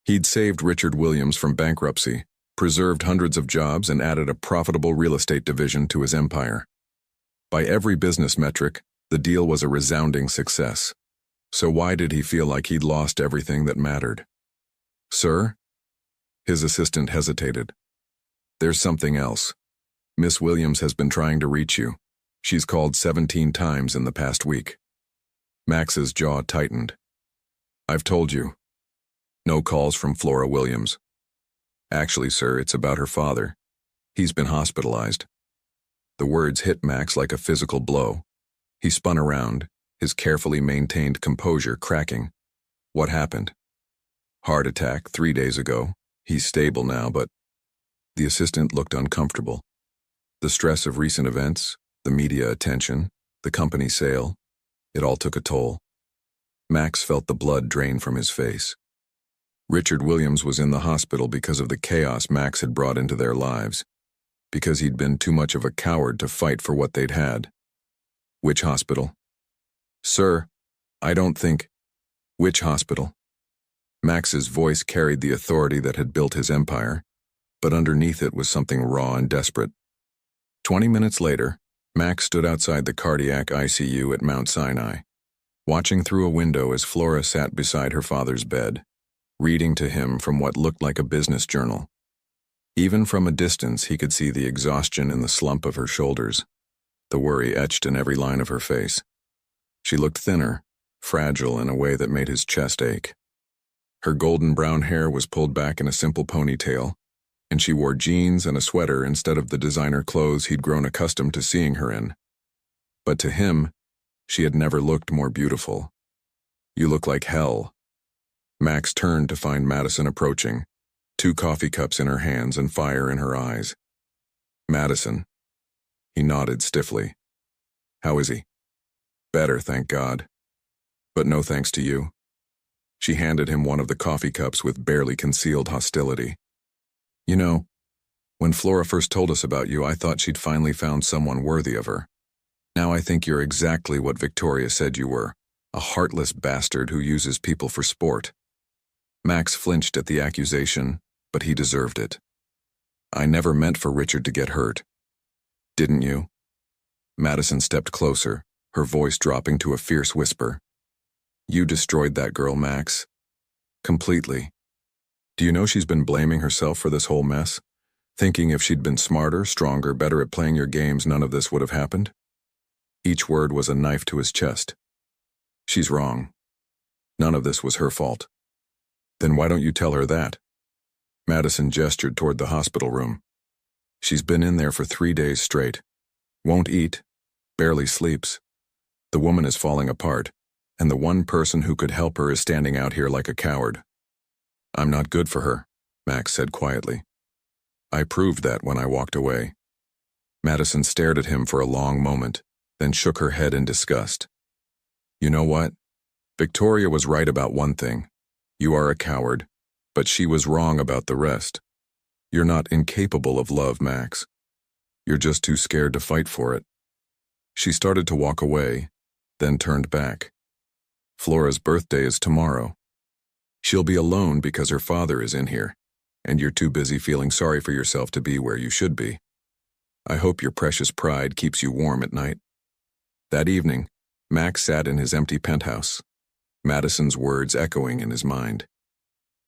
He'd saved Richard Williams from bankruptcy, preserved hundreds of jobs, and added a profitable real estate division to his empire. By every business metric, the deal was a resounding success. So why did he feel like he'd lost everything that mattered? Sir? His assistant hesitated. There's something else. Miss Williams has been trying to reach you. She's called 17 times in the past week. Max's jaw tightened. I've told you. No calls from Flora Williams. Actually, sir, it's about her father. He's been hospitalized. The words hit Max like a physical blow. He spun around, his carefully maintained composure cracking. What happened? Heart attack 3 days ago. He's stable now, but... The assistant looked uncomfortable. The stress of recent events, the media attention, the company sale, it all took a toll. Max felt the blood drain from his face. Richard Williams was in the hospital because of the chaos Max had brought into their lives, because he'd been too much of a coward to fight for what they'd had. Which hospital? Sir, I don't think... Which hospital? Max's voice carried the authority that had built his empire, but underneath it was something raw and desperate. 20 minutes later, Max stood outside the cardiac ICU at Mount Sinai, watching through a window as Flora sat beside her father's bed, reading to him from what looked like a business journal. Even from a distance, he could see the exhaustion in the slump of her shoulders, the worry etched in every line of her face. She looked thinner, fragile in a way that made his chest ache. Her golden brown hair was pulled back in a simple ponytail, and she wore jeans and a sweater instead of the designer clothes he'd grown accustomed to seeing her in. But to him, she had never looked more beautiful. "You look like hell." Max turned to find Madison approaching, 2 coffee cups in her hands and fire in her eyes. "Madison." He nodded stiffly. "How is he?" "Better, thank God. But no thanks to you." She handed him one of the coffee cups with barely concealed hostility. "You know, when Flora first told us about you, I thought she'd finally found someone worthy of her. Now I think you're exactly what Victoria said you were, a heartless bastard who uses people for sport." Max flinched at the accusation, but he deserved it. "I never meant for Richard to get hurt." "Didn't you?" Madison stepped closer, her voice dropping to a fierce whisper. "You destroyed that girl, Max. Completely. Do you know she's been blaming herself for this whole mess? Thinking if she'd been smarter, stronger, better at playing your games, none of this would have happened?" Each word was a knife to his chest. "She's wrong. None of this was her fault." "Then why don't you tell her that?" Madison gestured toward the hospital room. "She's been in there for 3 days straight. Won't eat. Barely sleeps. The woman is falling apart, and the one person who could help her is standing out here like a coward." "I'm not good for her," Max said quietly. "I proved that when I walked away." Madison stared at him for a long moment, then shook her head in disgust. "You know what? Victoria was right about one thing. You are a coward, but she was wrong about the rest. You're not incapable of love, Max. You're just too scared to fight for it." She started to walk away, then turned back. "Flora's birthday is tomorrow. She'll be alone because her father is in here, and you're too busy feeling sorry for yourself to be where you should be. I hope your precious pride keeps you warm at night." That evening, Max sat in his empty penthouse, Madison's words echoing in his mind.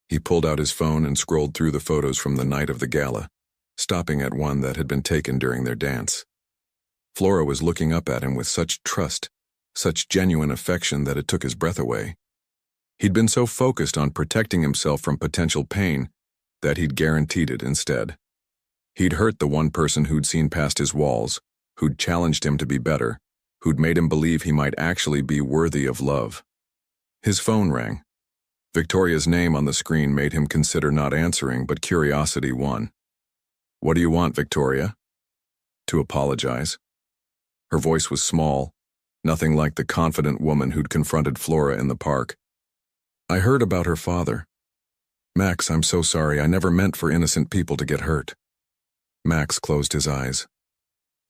He pulled out his phone and scrolled through the photos from the night of the gala, stopping at one that had been taken during their dance. Flora was looking up at him with such trust, such genuine affection that it took his breath away. He'd been so focused on protecting himself from potential pain that he'd guaranteed it instead. He'd hurt the one person who'd seen past his walls, who'd challenged him to be better, who'd made him believe he might actually be worthy of love. His phone rang. Victoria's name on the screen made him consider not answering, but curiosity won. "What do you want, Victoria?" "To apologize." Her voice was small, nothing like the confident woman who'd confronted Flora in the park. "I heard about her father. Max, I'm so sorry. I never meant for innocent people to get hurt." Max closed his eyes.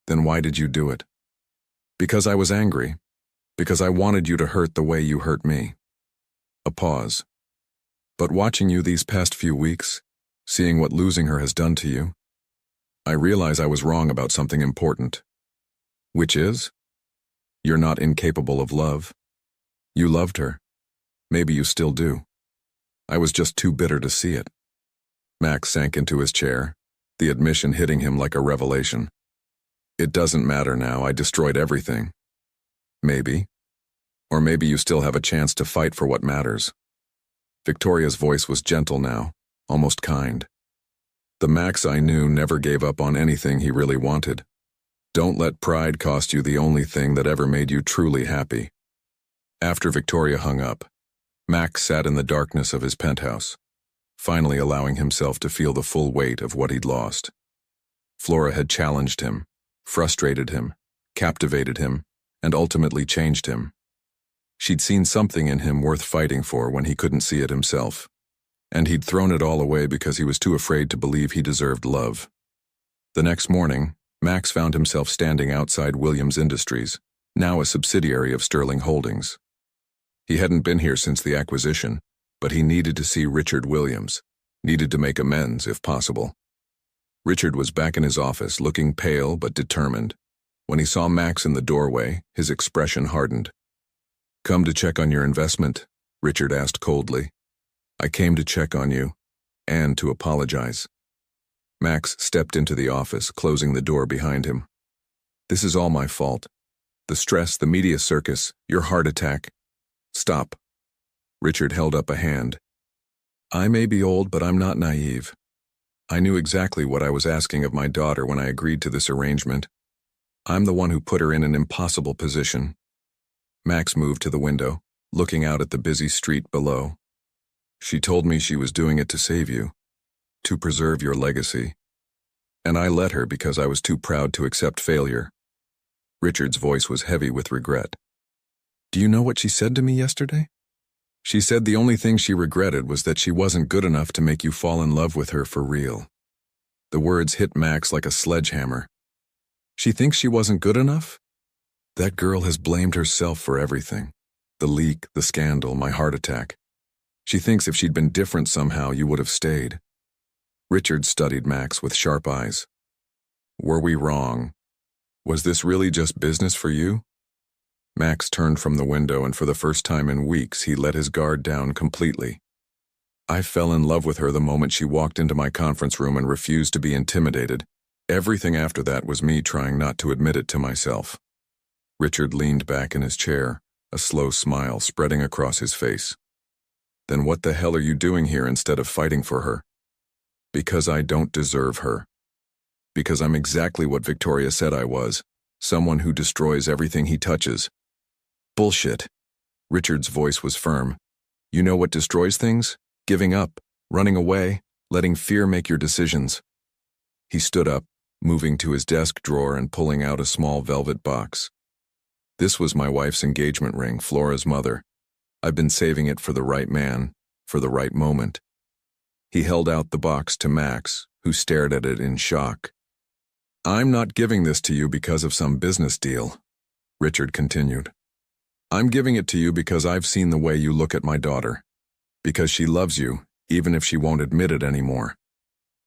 "Then why did you do it?" "Because I was angry. Because I wanted you to hurt the way you hurt me." A pause. "But watching you these past few weeks, seeing what losing her has done to you, I realize I was wrong about something important." "Which is?" "You're not incapable of love. You loved her. Maybe you still do. I was just too bitter to see it." Max sank into his chair, the admission hitting him like a revelation. "It doesn't matter now. I destroyed everything." "Maybe. Or maybe you still have a chance to fight for what matters." Victoria's voice was gentle now, almost kind. "The Max I knew never gave up on anything he really wanted. Don't let pride cost you the only thing that ever made you truly happy." After Victoria hung up, Max sat in the darkness of his penthouse, finally allowing himself to feel the full weight of what he'd lost. Flora had challenged him, frustrated him, captivated him, and ultimately changed him. She'd seen something in him worth fighting for when he couldn't see it himself, and he'd thrown it all away because he was too afraid to believe he deserved love. The next morning, Max found himself standing outside Williams Industries, now a subsidiary of Sterling Holdings. He hadn't been here since the acquisition, but he needed to see Richard Williams, needed to make amends if possible. Richard was back in his office, looking pale but determined. When he saw Max in the doorway, his expression hardened. "Come to check on your investment?" Richard asked coldly. "I came to check on you, and to apologize." Max stepped into the office, closing the door behind him. "This is all my fault. The stress, the media circus, your heart attack. Stop. Richard held up a hand. I may be old, but I'm not naive. I knew exactly what I was asking of my daughter when I agreed to this arrangement. I'm the one who put her in an impossible position. Max moved to the window, looking out at the busy street below. She told me she was doing it to save you, to preserve your legacy. And I let her because I was too proud to accept failure. Richard's voice was heavy with regret. Do you know what she said to me yesterday? She said the only thing she regretted was that she wasn't good enough to make you fall in love with her for real. The words hit Max like a sledgehammer. She thinks she wasn't good enough? That girl has blamed herself for everything. The leak, the scandal, my heart attack. She thinks if she'd been different somehow, you would have stayed. Richard studied Max with sharp eyes. Were we wrong? Was this really just business for you? Max turned from the window, and for the first time in weeks, he let his guard down completely. I fell in love with her the moment she walked into my conference room and refused to be intimidated. Everything after that was me trying not to admit it to myself. Richard leaned back in his chair, a slow smile spreading across his face. Then what the hell are you doing here instead of fighting for her? Because I don't deserve her. Because I'm exactly what Victoria said I was, someone who destroys everything he touches. Bullshit. Richard's voice was firm. You know what destroys things? Giving up, running away, letting fear make your decisions. He stood up, moving to his desk drawer and pulling out a small velvet box. This was my wife's engagement ring, Flora's mother. I've been saving it for the right man, for the right moment. He held out the box to Max, who stared at it in shock. I'm not giving this to you because of some business deal, Richard continued. I'm giving it to you because I've seen the way you look at my daughter. Because she loves you, even if she won't admit it anymore.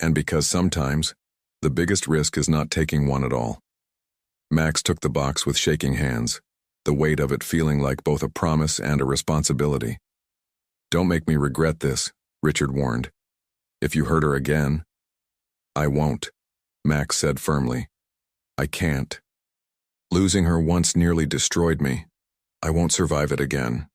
And because sometimes, the biggest risk is not taking one at all. Max took the box with shaking hands, the weight of it feeling like both a promise and a responsibility. Don't make me regret this, Richard warned. If you hurt her again. I won't, Max said firmly. I can't. Losing her once nearly destroyed me. I won't survive it again.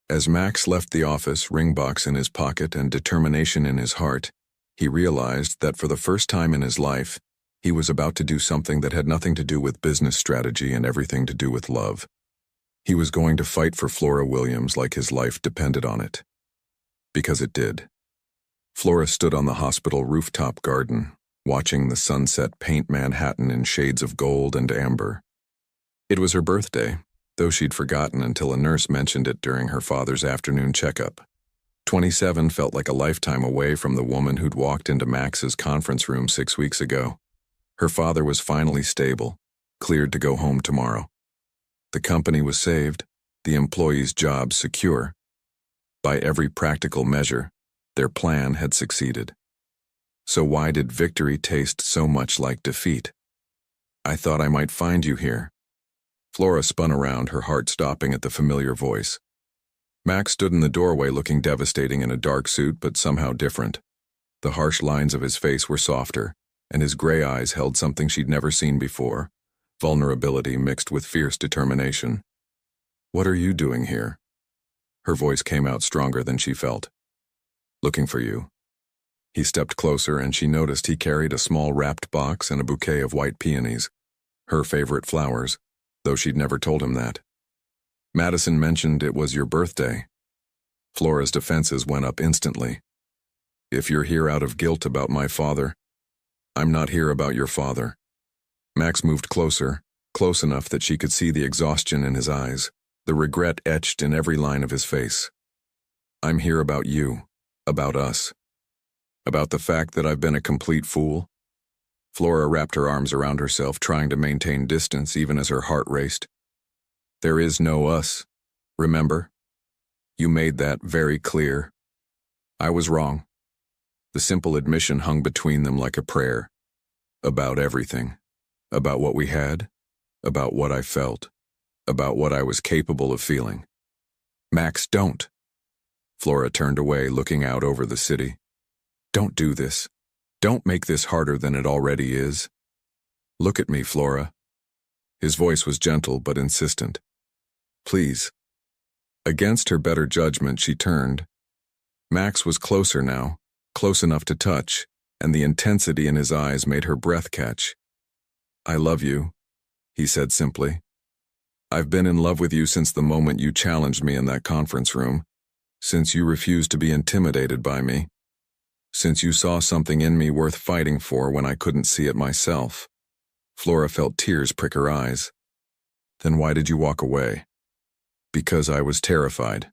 As Max left the office, ring box in his pocket and determination in his heart, he realized that for the first time in his life, he was about to do something that had nothing to do with business strategy and everything to do with love. He was going to fight for Flora Williams like his life depended on it. Because it did. Flora stood on the hospital rooftop garden, watching the sunset paint Manhattan in shades of gold and amber. It was her birthday, though she'd forgotten until a nurse mentioned it during her father's afternoon checkup. 27 felt like a lifetime away from the woman who'd walked into Max's conference room 6 weeks ago. Her father was finally stable, cleared to go home tomorrow. The company was saved, the employees' jobs secure. By every practical measure, their plan had succeeded. So why did victory taste so much like defeat? I thought I might find you here. Flora spun around, her heart stopping at the familiar voice. Max stood in the doorway looking devastating in a dark suit but somehow different. The harsh lines of his face were softer, and his gray eyes held something she'd never seen before, vulnerability mixed with fierce determination. What are you doing here? Her voice came out stronger than she felt. Looking for you. He stepped closer and she noticed he carried a small wrapped box and a bouquet of white peonies, her favorite flowers, though she'd never told him that. Madison mentioned it was your birthday. Flora's defenses went up instantly. If you're here out of guilt about my father, I'm not here about your father. Max moved closer, close enough that she could see the exhaustion in his eyes, the regret etched in every line of his face. I'm here about you, about us. About the fact that I've been a complete fool. Flora wrapped her arms around herself, trying to maintain distance even as her heart raced. There is no us, remember? You made that very clear. I was wrong. The simple admission hung between them like a prayer. About everything. About what we had. About what I felt. About what I was capable of feeling. Max, don't. Flora turned away, looking out over the city. Don't do this. Don't make this harder than it already is. Look at me, Flora. His voice was gentle but insistent. Please. Against her better judgment, she turned. Max was closer now, close enough to touch, and the intensity in his eyes made her breath catch. I love you, he said simply. I've been in love with you since the moment you challenged me in that conference room, since you refused to be intimidated by me, since you saw something in me worth fighting for when I couldn't see it myself. Flora felt tears prick her eyes. Then why did you walk away? Because I was terrified.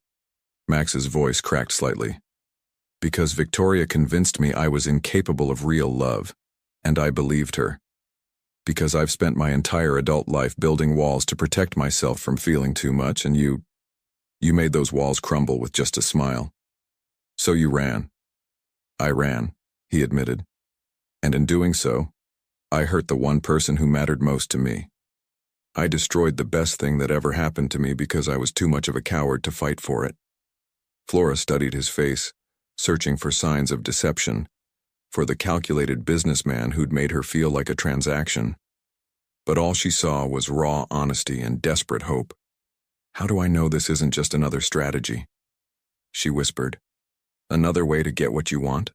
Max's voice cracked slightly. Because Victoria convinced me I was incapable of real love, and I believed her. Because I've spent my entire adult life building walls to protect myself from feeling too much, and you made those walls crumble with just a smile. So you ran. I ran, he admitted. And in doing so, I hurt the one person who mattered most to me. I destroyed the best thing that ever happened to me because I was too much of a coward to fight for it. Flora studied his face, searching for signs of deception, for the calculated businessman who'd made her feel like a transaction. But all she saw was raw honesty and desperate hope. How do I know this isn't just another strategy? She whispered. Another way to get what you want?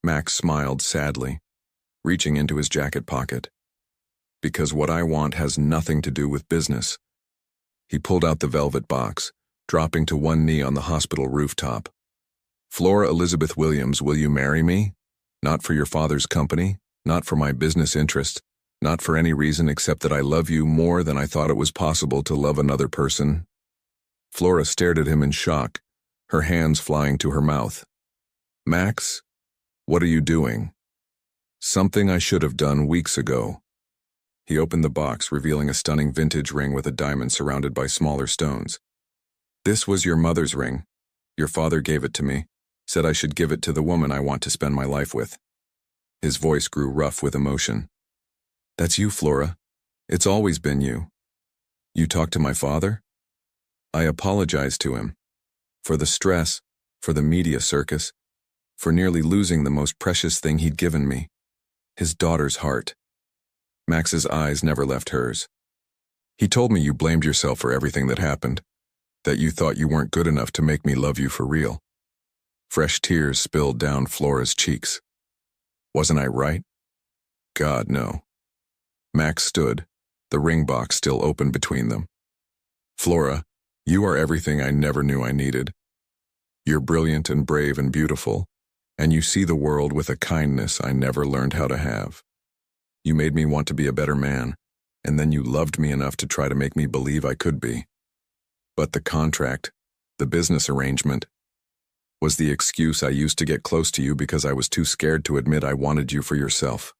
Max smiled sadly, reaching into his jacket pocket. Because what I want has nothing to do with business. He pulled out the velvet box, dropping to one knee on the hospital rooftop. Flora Elizabeth Williams, will you marry me? Not for your father's company, not for my business interest, not for any reason except that I love you more than I thought it was possible to love another person. Flora stared at him in shock, her hands flying to her mouth. Max, what are you doing? Something I should have done weeks ago. He opened the box, revealing a stunning vintage ring with a diamond surrounded by smaller stones. This was your mother's ring. Your father gave it to me, said I should give it to the woman I want to spend my life with. His voice grew rough with emotion. That's you, Flora. It's always been you. You talked to my father? I apologized to him. For the stress, for the media circus, for nearly losing the most precious thing he'd given me. His daughter's heart. Max's eyes never left hers. He told me you blamed yourself for everything that happened, that you thought you weren't good enough to make me love you for real. Fresh tears spilled down Flora's cheeks. Wasn't I right? God, no. Max stood, the ring box still open between them. Flora, you are everything I never knew I needed. You're brilliant and brave and beautiful, and you see the world with a kindness I never learned how to have. You made me want to be a better man, and then you loved me enough to try to make me believe I could be. But the contract, the business arrangement, was the excuse I used to get close to you because I was too scared to admit I wanted you for yourself.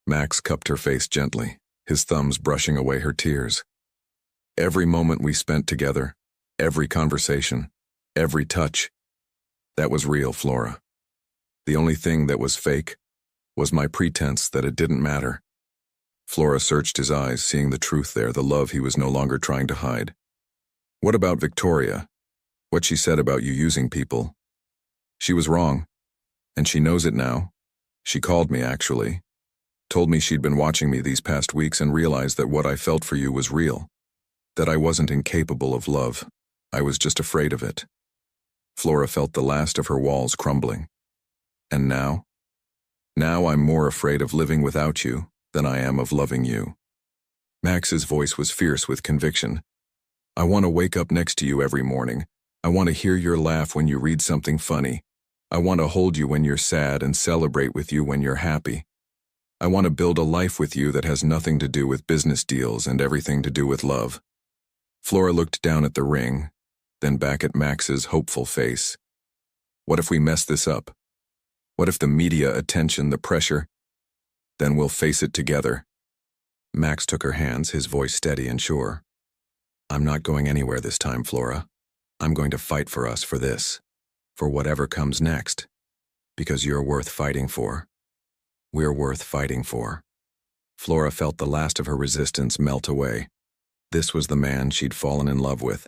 Max cupped her face gently, his thumbs brushing away her tears. Every moment we spent together, every conversation, every touch, that was real, Flora. The only thing that was fake was my pretense that it didn't matter. Flora searched his eyes, seeing the truth there, the love he was no longer trying to hide. What about Victoria? What she said about you using people? She was wrong, and she knows it now. She called me, actually. Told me she'd been watching me these past weeks and realized that what I felt for you was real. That I wasn't incapable of love. I was just afraid of it. Flora felt the last of her walls crumbling. And now? Now I'm more afraid of living without you than I am of loving you. Max's voice was fierce with conviction. I want to wake up next to you every morning. I want to hear your laugh when you read something funny. I want to hold you when you're sad and celebrate with you when you're happy. I want to build a life with you that has nothing to do with business deals and everything to do with love. Flora looked down at the ring, then back at Max's hopeful face. What if we mess this up? What if the media attention, the pressure? Then we'll face it together. Max took her hands, his voice steady and sure. I'm not going anywhere this time, Flora. I'm going to fight for us for this, for whatever comes next, because you're worth fighting for. We're worth fighting for. Flora felt the last of her resistance melt away. This was the man she'd fallen in love with.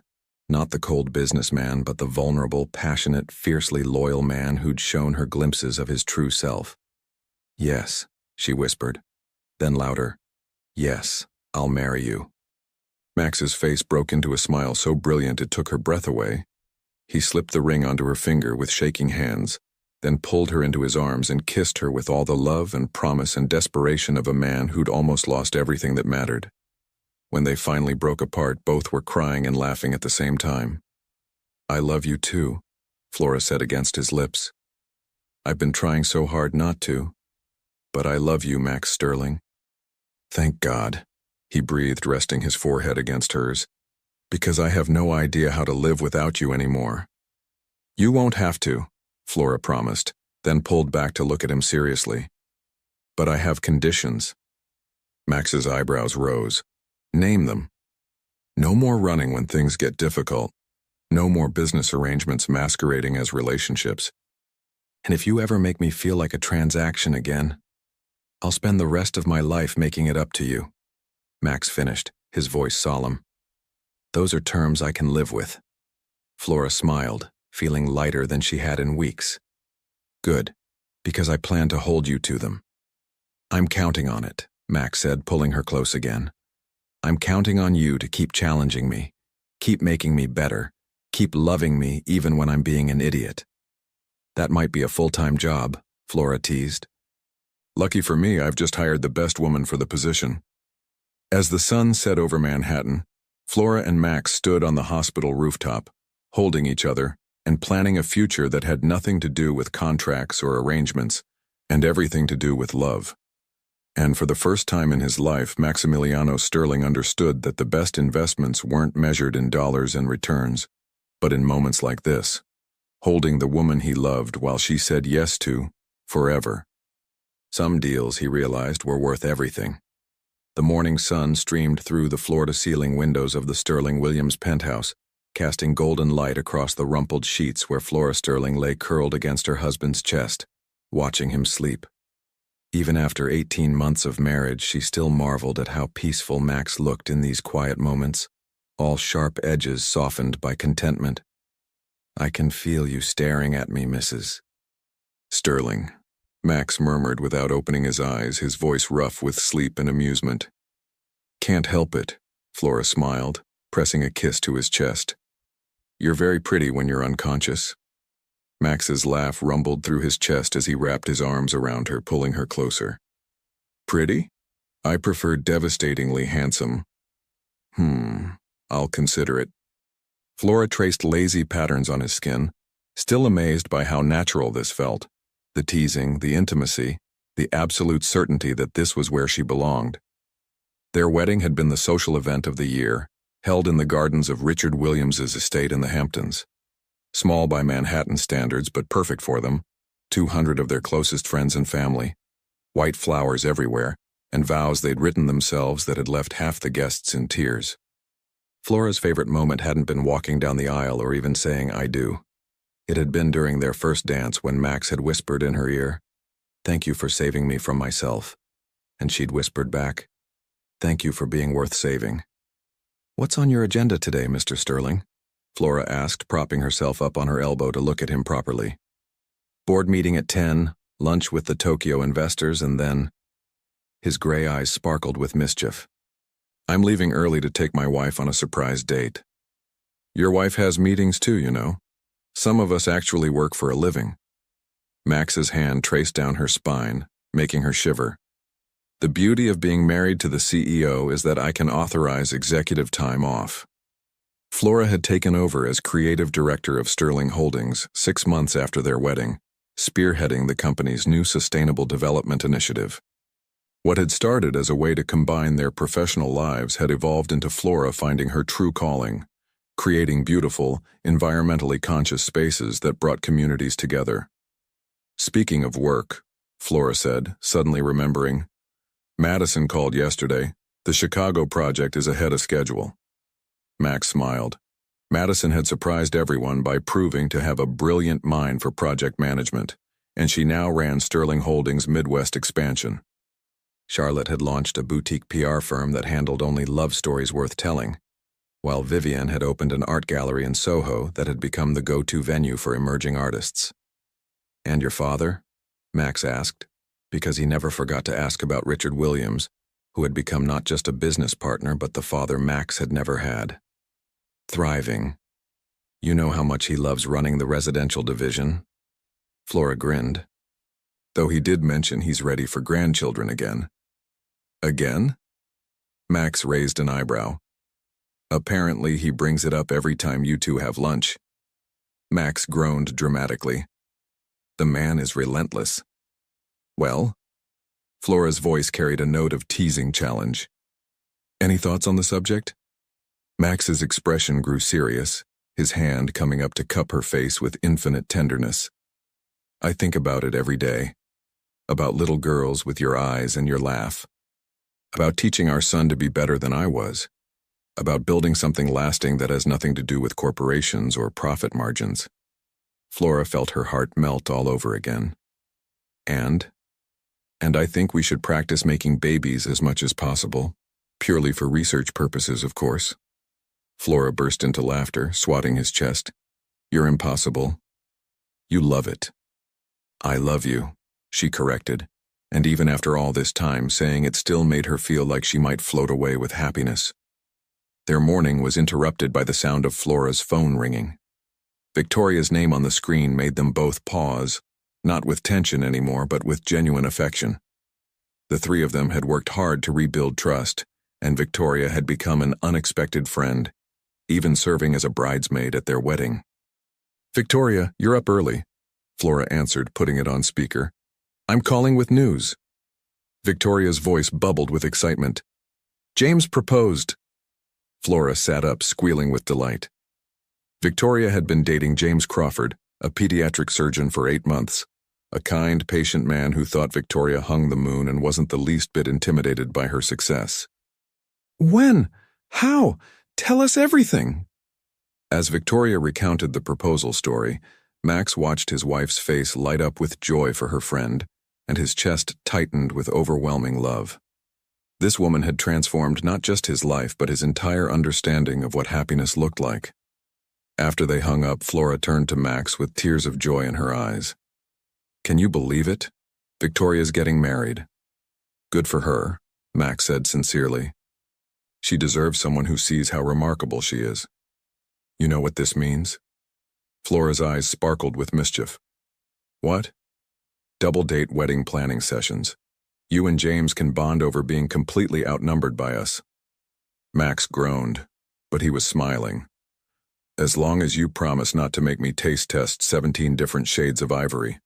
Not the cold businessman, but the vulnerable, passionate, fiercely loyal man who'd shown her glimpses of his true self. Yes, she whispered. Then louder. Yes. I'll marry you." Max's face broke into a smile so brilliant it took her breath away. He slipped the ring onto her finger with shaking hands, then pulled her into his arms and kissed her with all the love and promise and desperation of a man who'd almost lost everything that mattered. When they finally broke apart, both were crying and laughing at the same time. "I love you too," Flora said against his lips. "I've been trying so hard not to, but I love you, Max Sterling." "Thank God," he breathed, resting his forehead against hers, "because I have no idea how to live without you anymore." "You won't have to," Flora promised, then pulled back to look at him seriously. "But I have conditions." Max's eyebrows rose. "Name them." "No more running when things get difficult. No more business arrangements masquerading as relationships. And if you ever make me feel like a transaction again, I'll spend the rest of my life making it up to you," Max finished, his voice solemn. "Those are terms I can live with." Flora smiled, feeling lighter than she had in weeks. "Good, because I plan to hold you to them." "I'm counting on it," Max said, pulling her close again. "I'm counting on you to keep challenging me, keep making me better, keep loving me even when I'm being an idiot." "That might be a full-time job," Flora teased. "Lucky for me, I've just hired the best woman for the position." As the sun set over Manhattan, Flora and Max stood on the hospital rooftop, holding each other and planning a future that had nothing to do with contracts or arrangements, and everything to do with love. And for the first time in his life, Maximiliano Sterling understood that the best investments weren't measured in dollars and returns, but in moments like this, holding the woman he loved while she said yes to, forever. Some deals, he realized, were worth everything. The morning sun streamed through the floor-to-ceiling windows of the Sterling Williams penthouse, casting golden light across the rumpled sheets where Flora Sterling lay curled against her husband's chest, watching him sleep. Even after 18 months of marriage, she still marveled at how peaceful Max looked in these quiet moments, all sharp edges softened by contentment. "I can feel you staring at me, Mrs. Sterling," Max murmured without opening his eyes, his voice rough with sleep and amusement. "Can't help it," Flora smiled, pressing a kiss to his chest. "You're very pretty when you're unconscious." Max's laugh rumbled through his chest as he wrapped his arms around her, pulling her closer. "Pretty? I prefer devastatingly handsome." I'll consider it." Flora traced lazy patterns on his skin, still amazed by how natural this felt. The teasing, the intimacy, the absolute certainty that this was where she belonged. Their wedding had been the social event of the year, held in the gardens of Richard Williams's estate in the Hamptons. Small by Manhattan standards, but perfect for them, 200 of their closest friends and family, white flowers everywhere, and vows they'd written themselves that had left half the guests in tears. Flora's favorite moment hadn't been walking down the aisle or even saying, "I do." It had been during their first dance when Max had whispered in her ear, "Thank you for saving me from myself." And she'd whispered back, "Thank you for being worth saving." "What's on your agenda today, Mr. Sterling?" Flora asked, propping herself up on her elbow to look at him properly. "Board meeting at 10, lunch with the Tokyo investors, and then—" His gray eyes sparkled with mischief. "I'm leaving early to take my wife on a surprise date." "Your wife has meetings too, you know. Some of us actually work for a living." Max's hand traced down her spine, making her shiver. "The beauty of being married to the CEO is that I can authorize executive time off." Flora had taken over as creative director of Sterling Holdings 6 months after their wedding, spearheading the company's new sustainable development initiative. What had started as a way to combine their professional lives had evolved into Flora finding her true calling, creating beautiful, environmentally conscious spaces that brought communities together. "Speaking of work," Flora said, suddenly remembering, "Madison called yesterday. The Chicago project is ahead of schedule." Max smiled. Madison had surprised everyone by proving to have a brilliant mind for project management, and she now ran Sterling Holdings' Midwest expansion. Charlotte had launched a boutique PR firm that handled only love stories worth telling, while Vivian had opened an art gallery in Soho that had become the go-to venue for emerging artists. "And your father?" Max asked, because he never forgot to ask about Richard Williams, who had become not just a business partner but the father Max had never had. Thriving. You know how much he loves running the residential division. Flora grinned. Though he did mention he's ready for grandchildren again. Again? Max raised an eyebrow. Apparently he brings it up every time you two have lunch. Max groaned dramatically. The man is relentless. Well? Flora's voice carried a note of teasing challenge. Any thoughts on the subject? Max's expression grew serious, his hand coming up to cup her face with infinite tenderness. I think about it every day. About little girls with your eyes and your laugh. About teaching our son to be better than I was. About building something lasting that has nothing to do with corporations or profit margins. Flora felt her heart melt all over again. And I think we should practice making babies as much as possible, purely for research purposes, of course. Flora burst into laughter, swatting his chest. You're impossible. You love it. I love you, she corrected, and even after all this time, saying it still made her feel like she might float away with happiness. Their morning was interrupted by the sound of Flora's phone ringing. Victoria's name on the screen made them both pause, not with tension anymore, but with genuine affection. The three of them had worked hard to rebuild trust, and Victoria had become an unexpected friend, even serving as a bridesmaid at their wedding. Victoria, you're up early, Flora answered, putting it on speaker. I'm calling with news. Victoria's voice bubbled with excitement. James proposed. Flora sat up, squealing with delight. Victoria had been dating James Crawford, a pediatric surgeon, for 8 months, a kind, patient man who thought Victoria hung the moon and wasn't the least bit intimidated by her success. When? How? Tell us everything. As Victoria recounted the proposal story, Max watched his wife's face light up with joy for her friend, and his chest tightened with overwhelming love. This woman had transformed not just his life but his entire understanding of what happiness looked like. After they hung up, Flora turned to Max with tears of joy in her eyes. Can you believe it? Victoria's getting married. Good for her, Max said sincerely. She deserves someone who sees how remarkable she is. You know what this means? Flora's eyes sparkled with mischief. What? Double-date wedding planning sessions. You and James can bond over being completely outnumbered by us. Max groaned, but he was smiling. As long as you promise not to make me taste test 17 different shades of ivory.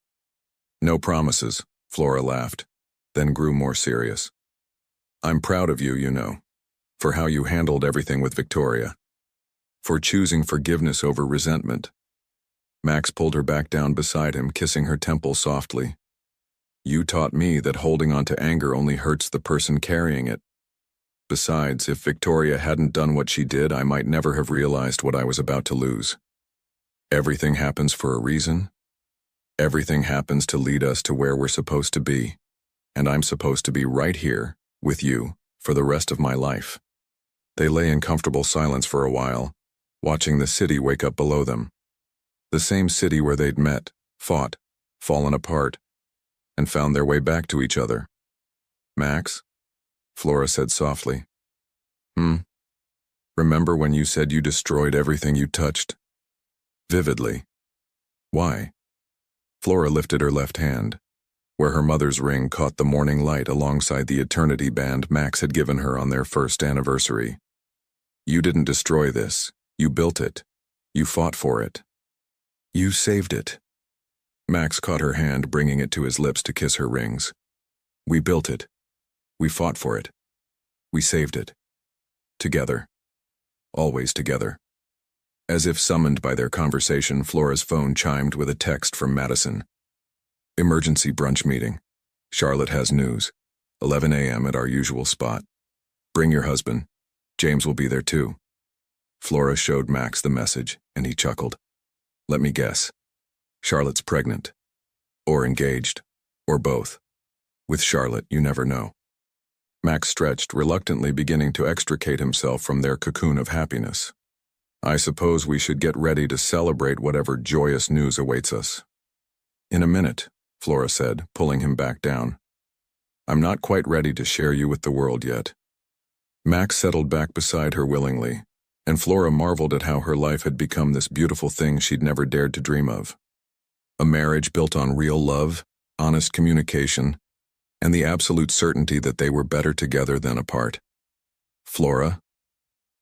No promises, Flora laughed, then grew more serious. I'm proud of you, you know, for how you handled everything with Victoria. For choosing forgiveness over resentment. Max pulled her back down beside him, kissing her temple softly. You taught me that holding on to anger only hurts the person carrying it. Besides, if Victoria hadn't done what she did, I might never have realized what I was about to lose. Everything happens for a reason. Everything happens to lead us to where we're supposed to be. And I'm supposed to be right here, with you, for the rest of my life. They lay in comfortable silence for a while, watching the city wake up below them. The same city where they'd met, fought, fallen apart, and found their way back to each other. Max? Flora said softly. Remember when you said you destroyed everything you touched? Vividly. Why? Flora lifted her left hand, where her mother's ring caught the morning light alongside the eternity band Max had given her on their first anniversary. You didn't destroy this. You built it. You fought for it. You saved it. Max caught her hand, bringing it to his lips to kiss her rings. We built it. We fought for it. We saved it. Together. Always together. As if summoned by their conversation, Flora's phone chimed with a text from Madison. Emergency brunch meeting. Charlotte has news. 11 a.m. at our usual spot. Bring your husband. James will be there too. Flora showed Max the message, and he chuckled. Let me guess. Charlotte's pregnant. Or engaged. Or both. With Charlotte, you never know. Max stretched, reluctantly beginning to extricate himself from their cocoon of happiness. I suppose we should get ready to celebrate whatever joyous news awaits us. In a minute, Flora said, pulling him back down. I'm not quite ready to share you with the world yet." Max settled back beside her willingly, and Flora marveled at how her life had become this beautiful thing she'd never dared to dream of. A marriage built on real love, honest communication, and the absolute certainty that they were better together than apart. "Flora?"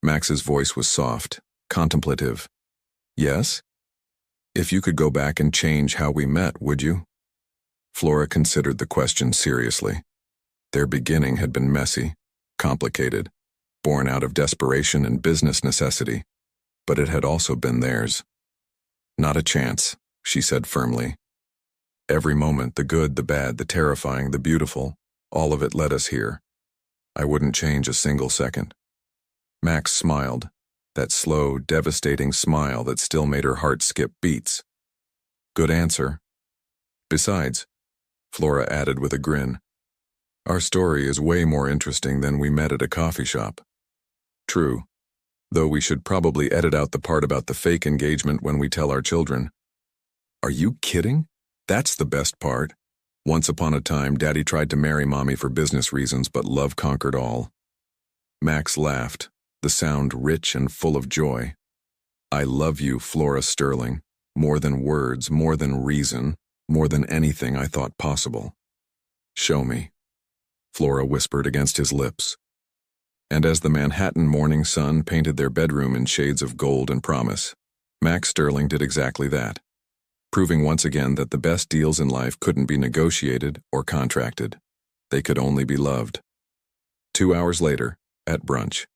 Max's voice was soft, contemplative. "Yes? If you could go back and change how we met, would you?" Flora considered the question seriously. Their beginning had been messy, complicated, born out of desperation and business necessity, but it had also been theirs. "Not a chance," she said firmly. "Every moment, the good, the bad, the terrifying, the beautiful, all of it led us here. I wouldn't change a single second." Max smiled, that slow, devastating smile that still made her heart skip beats. "Good answer. Besides," Flora added with a grin, "our story is way more interesting than we met at a coffee shop." "True, though we should probably edit out the part about the fake engagement when we tell our children." "Are you kidding? That's the best part. Once upon a time, Daddy tried to marry Mommy for business reasons, but love conquered all." Max laughed, the sound rich and full of joy. "I love you, Flora Sterling, more than words, more than reason, more than anything I thought possible." "Show me," Flora whispered against his lips. And as the Manhattan morning sun painted their bedroom in shades of gold and promise, Max Sterling did exactly that, proving once again that the best deals in life couldn't be negotiated or contracted. They could only be loved. 2 hours later, at brunch.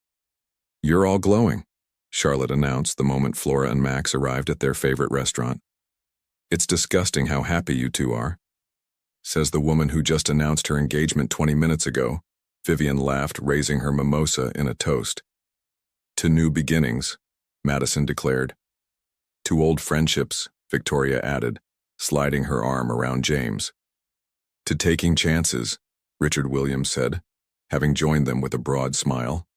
"You're all glowing," Charlotte announced the moment Flora and Max arrived at their favorite restaurant. "It's disgusting how happy you two are," says the woman who just announced her engagement 20 minutes ago. Vivian laughed, raising her mimosa in a toast. "To new beginnings," Madison declared. "To old friendships," Victoria added, sliding her arm around James. "To taking chances," Richard Williams said, having joined them with a broad smile.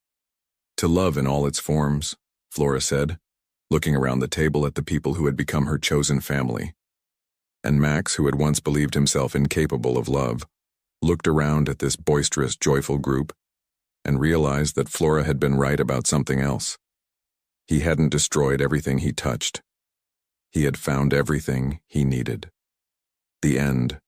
"To love in all its forms," Flora said, looking around the table at the people who had become her chosen family. And Max, who had once believed himself incapable of love, looked around at this boisterous, joyful group and realized that Flora had been right about something else. He hadn't destroyed everything he touched. He had found everything he needed. The end.